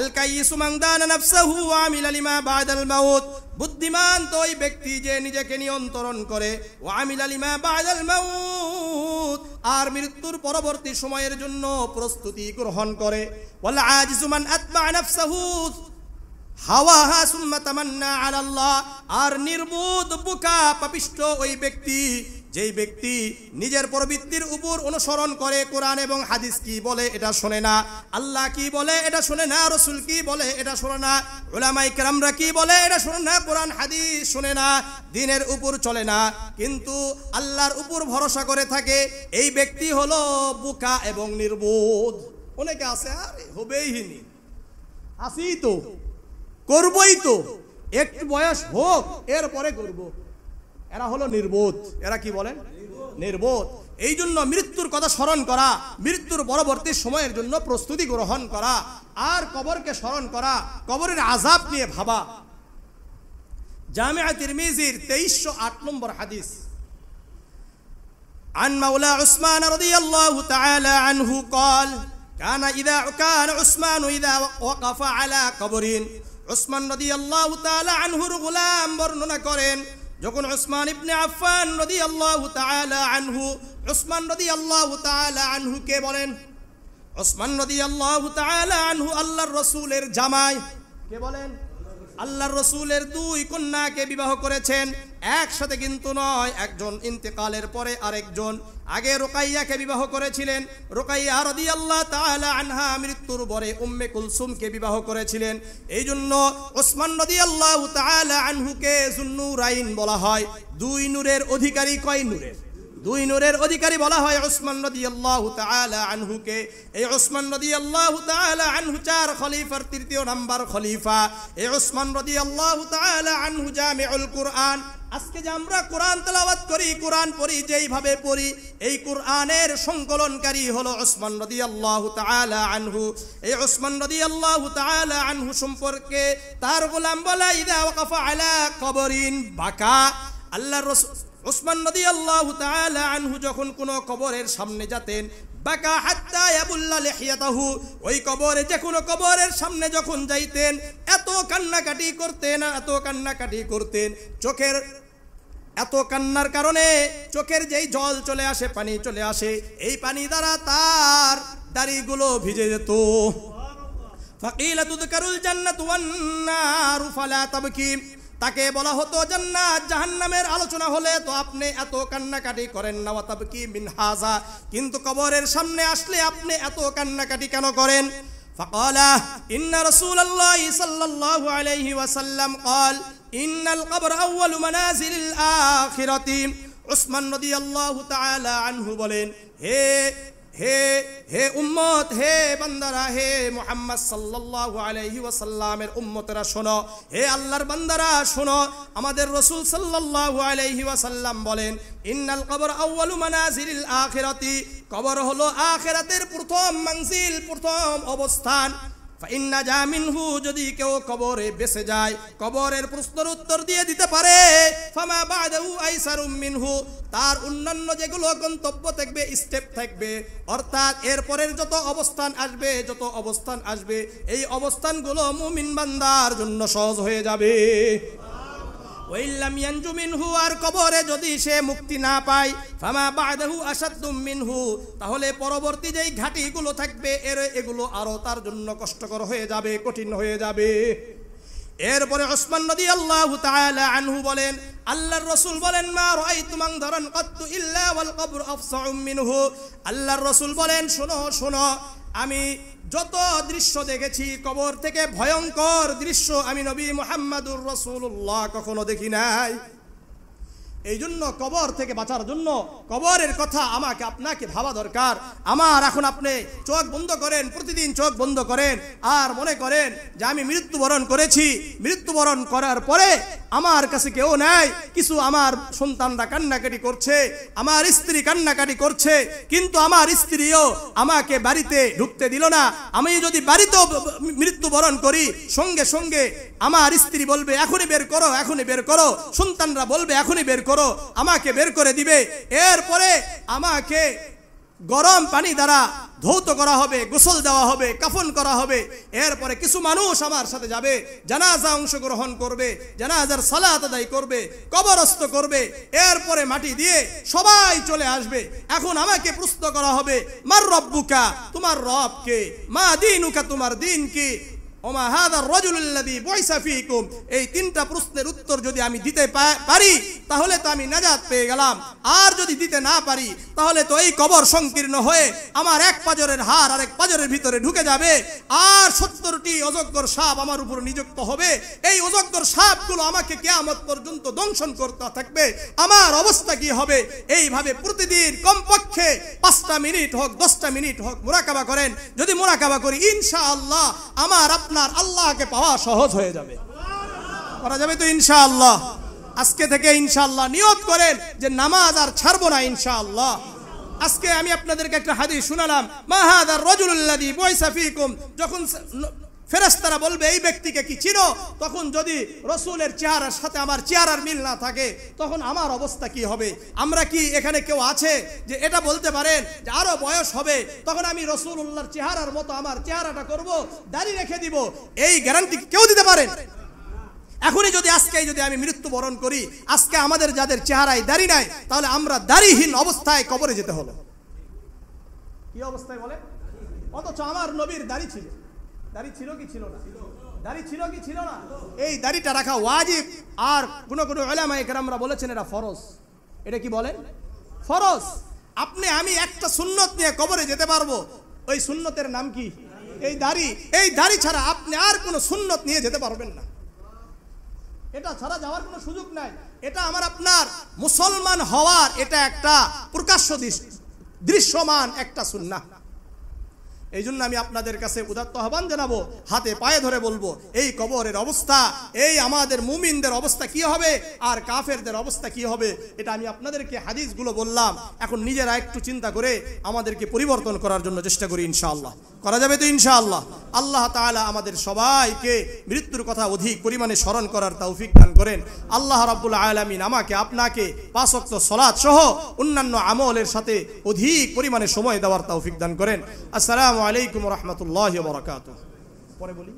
الكيس من دان نفسه وعمل لما بعد الموت। বুদ্ধিমান তো ওই ব্যক্তি যে নিজেকে নিয়ন্ত্রণ করে, ওয়ামিল লিমা বা'দাল মাউত, আর মৃত্যুর পরবর্তী সময়ের জন্য প্রস্তুতি গ্রহণ করে। ওয়াল আজিজু মান আতবা নাফসাহু হাওয়াহা সুম্মা তামান্না আলাল্লাহ, আর নির্বোধ বোকা পাপিষ্ঠ ওই ব্যক্তি, যেই ব্যক্তি নিজের প্রবৃত্তির উপর অনুসরণ করে, কোরআন এবং হাদিস কি বলে এটা শোনে না, আল্লাহ কি বলে এটা শোনে না, রাসূল কি বলে এটা শোনে না, উলামায়ে কেরামরা কি বলে এটা শোনে না, কোরআন হাদিস শোনে না, দ্বীনের উপর চলে না, কিন্তু আল্লাহর উপর ভরসা করে থাকে, এই ব্যক্তি হলো বোকা এবং নির্বোধ। অনেকে আছে আরে হবেই নি, আসি তো করবই তো, একটু বয়স হোক এরপরে করব, এরা হলো নির্বোধ। এরা কি বলেন? নির্বোধ। এই জন্য মৃত্যুর কথা স্মরণ করা, মৃত্যুর পরবর্তী সময়ের জন্য প্রস্তুতি গ্রহণ করা, আর কবরকে স্মরণ করা, কবরের আযাব নিয়ে ভাবা। জামিআ তিরমিজির 2308 নম্বর হাদিস, عن مولى عثمان رضي الله تعالى عنه قال كان عثمان إذا وقف على قبر। উসমান রাদিয়াল্লাহু তাআলা আনহুর গোলাম বর্ণনা করেন, যখন উসমান ইবনে আফফান রাদিয়াল্লাহু তাআলা আনহু, উসমান রাদিয়াল্লাহু তাআলা আনহু কে বলেন? উসমান রাদিয়াল্লাহু তাআলা আনহু আল্লাহর রাসূলের জামাই। কে বলেন? আল্লাহর রাসূলের দুই কন্যাকে বিবাহ করেছেন, একসাথে কিন্তু নয়, একজন ইন্তেকালের পরে আরেকজন। আগে রুকাইয়াকে বিবাহ করেছিলেন, রুকাইয়া রাদিয়াল্লাহু তাআলা আনহা মৃত্যুর পরে উম্মে কুলসুমকে বিবাহ করেছিলেন। এই জন্য উসমান রাদিয়াল্লাহু তাআলা আনহুকে যুন্নুরাইন বলা হয়। দুই নূরের অধিকারী। কয় নূরের? দুই নূরের অধিকারী বলা হয় উসমান রাদিয়াল্লাহু তাআলা আনহুকে। এই উসমান রাদিয়াল্লাহু তাআলা আনহু 4 খলিফার তৃতীয় নাম্বার খলিফা। এই উসমান রাদিয়াল্লাহু তাআলা আনহু জামিউল কুরআন। আজকে যে আমরা কোরআন তেলাওয়াত করি, কোরআন পড়ি, যেইভাবে পড়ি, এই কোরআনের সংকলনকারী হলো উসমান রাদিয়াল্লাহু তাআলা আনহু। এই উসমান রাদিয়াল্লাহু তাআলা আনহু সম্পর্কে তার গোলাম বলা, ইদা ওয়াকাফা আলা কবরিন বাকা। আল্লাহর রাসূল উসমান রাদিয়াল্লাহু তাআলা আনহু যখন কোনো কবরের সামনে যেতেন, বাকা হাত্তা ইয়াবুল্লা লিহিয়াতাহু, ওই কবরে, যে কোনো কবরের সামনে যখন যাইতেন এত কান্নাকাটি করতেন, এত কান্নাকাটি করতেন, চোখের এত কান্নার কারণে চোখের যেই জল চলে আসে, পানি চলে আসে, এই পানি দ্বারা তার দাড়িগুলো ভিজে যেত। ফাকিলা তুযকারুল জান্নাতু ওয়ান নারু ফালা তাবকি, তাকে বলা হতো জান্নাত জাহান্নামের আলোচনা হলে তো আপনি এত কান্নাকাটি করেন না, ওয়াতাবকি মিন হাযা, কিন্তু কবরের সামনে আসলে আপনি এত কান্নাকাটি কেন করেন? ফাকালা ইন্না রাসূলুল্লাহ সাল্লাল্লাহু আলাইহি ওয়াসাল্লাম قال ইন্নাল কবর আউয়ালু মানাজিলিল আখিরাতি। উসমান রাদিয়াল্লাহু তাআলা আনহু বলেন, হে হে হে উম্মত, হে বান্দারা, হে মুহাম্মদ সাল্লাল্লাহু আলাইহি ওয়াসাল্লামের উম্মতেরা শোনো, হে আল্লাহর বান্দারা শোনো, আমাদের রাসূল সাল্লাল্লাহু আলাইহি ওয়াসাল্লাম বলেন, ইন্নাল কবর আউয়ালু মানাজিলিল আখিরাতি, কবর হলো আখিরাতের প্রথম মানজিল, প্রথম অবস্থান। ফাইন্না জা মিনহু, যদি কেউ কবরে বেঁচে যায়, কবরের প্রশ্নের উত্তর দিয়ে দিতে পারে, ফামা বাদাহু আইসারুম মিনহু, তার অন্যান্য যেগুলো গন্তব্য থাকবে, স্টেপ থাকবে, অর্থাৎ এরপরের যত অবস্থান আসবে, এই অবস্থানগুলো মুমিন বান্দার জন্য সহজ হয়ে যাবে। ওয়াইল্লাম ইয়ানজু মিনহু, আর কবরে যদি সে মুক্তি না পায়, ফামা বাদাহু আশাদ্দু মিনহু, তাহলে পরবর্তী যেই ঘাটিগুলো থাকবে এগুলো আরো তার জন্য কষ্টকর হয়ে যাবে, কঠিন হয়ে যাবে। এরপরে উসমান রাদিয়াল্লাহু তাআলা আনহু বলেন, আল্লাহর রাসূল বলেন, মা রাআইতু মানদারান কাত্তু ইল্লা ওয়াল কবর আফসাউ মিনহু। আল্লাহর রাসূল বলেন, শোনো শোনো, আমি যত দৃশ্য দেখেছি, কবর থেকে ভয়ঙ্কর দৃশ্য আমি নবী মুহাম্মদুর রাসূলুল্লাহ কখনো দেখি নাই। এই জন্য কবর থেকে বাঁচার জন্য কবরের কথা আমাকে আপনাকে ভাবা দরকার। আমার এখন আপনি চোখ বন্ধ করেন, প্রতিদিন চোখ বন্ধ করেন, আর মনে করেন যে আমি মৃত্যুবরণ করেছি, মৃত্যুবরণ করার পরে আমার কাছে কেউ নাই, কিছু আমার সন্তানরা কান্নাকাটি করছে, আমার স্ত্রী কান্নাকাটি করছে, কিন্তু আমার স্ত্রীও আমাকে বাড়িতে ঢুকতে দিল না। আমি যদি বাড়িতেও মৃত্যুবরণ করি, সঙ্গে সঙ্গে আমার স্ত্রী বলবে এখনই বের করো, এখনই বের করো, সন্তানরা বলবে এখনই বের করো, আমাকে বের করে দিবে। এরপরে আমাকে গরম পানি দ্বারা ধৌত করা হবে, গোসল দেওয়া হবে, কাফন করা হবে। এরপরে কিছু মানুষ আমার সাথে যাবে, জানাজা অংশগ্রহণ করবে, জানাজার সালাত আদায় করবে, কবরস্থ করবে, এরপরে মাটি দিয়ে সবাই চলে আসবে। এখন আমাকে প্রশ্ন করা হবে, মার রব্বুকা, তোমার রব কে, মা দীনুকা, তোমার দিন কি। ওমা হাযার রাজুলুল্লাযী বুইসা ফীকুম, এই তিনটা প্রশ্নের উত্তর যদি আমি দিতে পারি তাহলে তো আমি নাজাত পেয়ে গেলাম। আর যদি দিতে না পারি তাহলে তো এই কবর সংকীর্ণ হয়ে আমার এক পাজরের হাড় আরেক পাজরের ভিতরে ঢুকে যাবে, আর 70টি অজগর সাপ আমার উপর নিযুক্ত হবে। এই অজগর সাপগুলো আমাকে কিয়ামত পর্যন্ত দংশন করতে থাকবে। আমার অবস্থা কি হবে? এইভাবে প্রতিদিন কমপক্ষে 5টা মিনিট হোক 10টা মিনিট হোক মুরাকাবা করেন। যদি মুরাকাবা করি ইনশাআল্লাহ আমার আপনার আল্লাহকে পাওয়া সহজ হয়ে যাবে। করা যাবে তো ইনশাআল্লাহ? আজকে থেকে ইনশাআল্লাহ নিয়ত করেন যে নামাজ আর ছাড়বো না ইনশাআল্লাহ। আজকে আমি আপনাদেরকে একটা হাদিস শোনালাম, মা হাযার রাজুলুল্লাযী বুইসা ফীকুম, যখন ফেরেশতারা বলবে এই ব্যক্তিকে কি চিনো, তখন যদি রাসূলের চেহারার সাথে আমার চেহারার মিল না থাকে তখন আমার অবস্থা কি হবে? আমরা কি এখানে কেউ আছে যে এটা বলতে পারেন যে আরো বয়স হবে তখন আমি রাসূলুল্লাহর চেহারার মতো আমার চেহারাটা করব, দাড়ি রেখে দিব? এই গ্যারান্টি কেউ দিতে পারেন? এখনই যদি আজকেই যদি আমি মৃত্যুবরণ করি, আজকে আমাদের যাদের চেহারায় দাড়ি নাই তাহলে আমরা দাড়িহীন অবস্থায় কবরে যেতে হলো। কি অবস্থায় বলে? অথচ আমার নবীর দাড়ি ছিল। দাড়ি ছিল কি ছিল না? দাড়ি ছিল কি ছিল না? এই দাড়িটা রাখা ওয়াজিব। আর কোন কোন উলামায়ে কেরামরা বলেছেন এটা ফরজ। এটা কি বলেন? ফরজ। আপনি আমি একটা সুন্নত নিয়ে কবরে যেতে পারবো। ওই সুন্নতের নাম কি? এই দাড়ি। এই দাড়ি ছাড়া আপনি আর কোনো সুন্নত নিয়ে যেতে পারবেন না। এটা ছাড়া যাওয়ার কোনো সুযোগ নাই। এটা আমার আপনার মুসলমান হওয়ার এটা একটা প্রকাশ্য দৃশ্যমান একটা সুন্নাহ। এই জন্য আমি আপনাদের কাছে উদাত্ত আহ্বান জানাবো, হাতে পায়ে ধরে বলবো, এই কবরের অবস্থা, এই আমাদের মুমিনদের অবস্থা কি হবে আর কাফেরদের অবস্থা কি হবে, এটা আমি আপনাদেরকে হাদিসগুলো বললাম। এখন নিজেরা একটু চিন্তা করে আমাদেরকে পরিবর্তন করার জন্য চেষ্টা করি ইনশাআল্লাহ। করা যাবে তো ইনশাআল্লাহ? আল্লাহ তাআলা আমাদের সবাইকে মৃত্যুর কথা অধিক পরিমাণে স্মরণ করার তৌফিক দান করেন। আল্লাহ রাব্বুল আলামিন আমাকে আপনাকে 5 ওয়াক্ত সালাত সহ অন্যান্য আমলের সাথে অধিক পরিমাণে সময় দেওয়ার তৌফিক দান করেন। আসসালামু আলাইকুম ওয়া রাহমাতুল্লাহি ওয়া বারাকাতুহু। পরে বলি।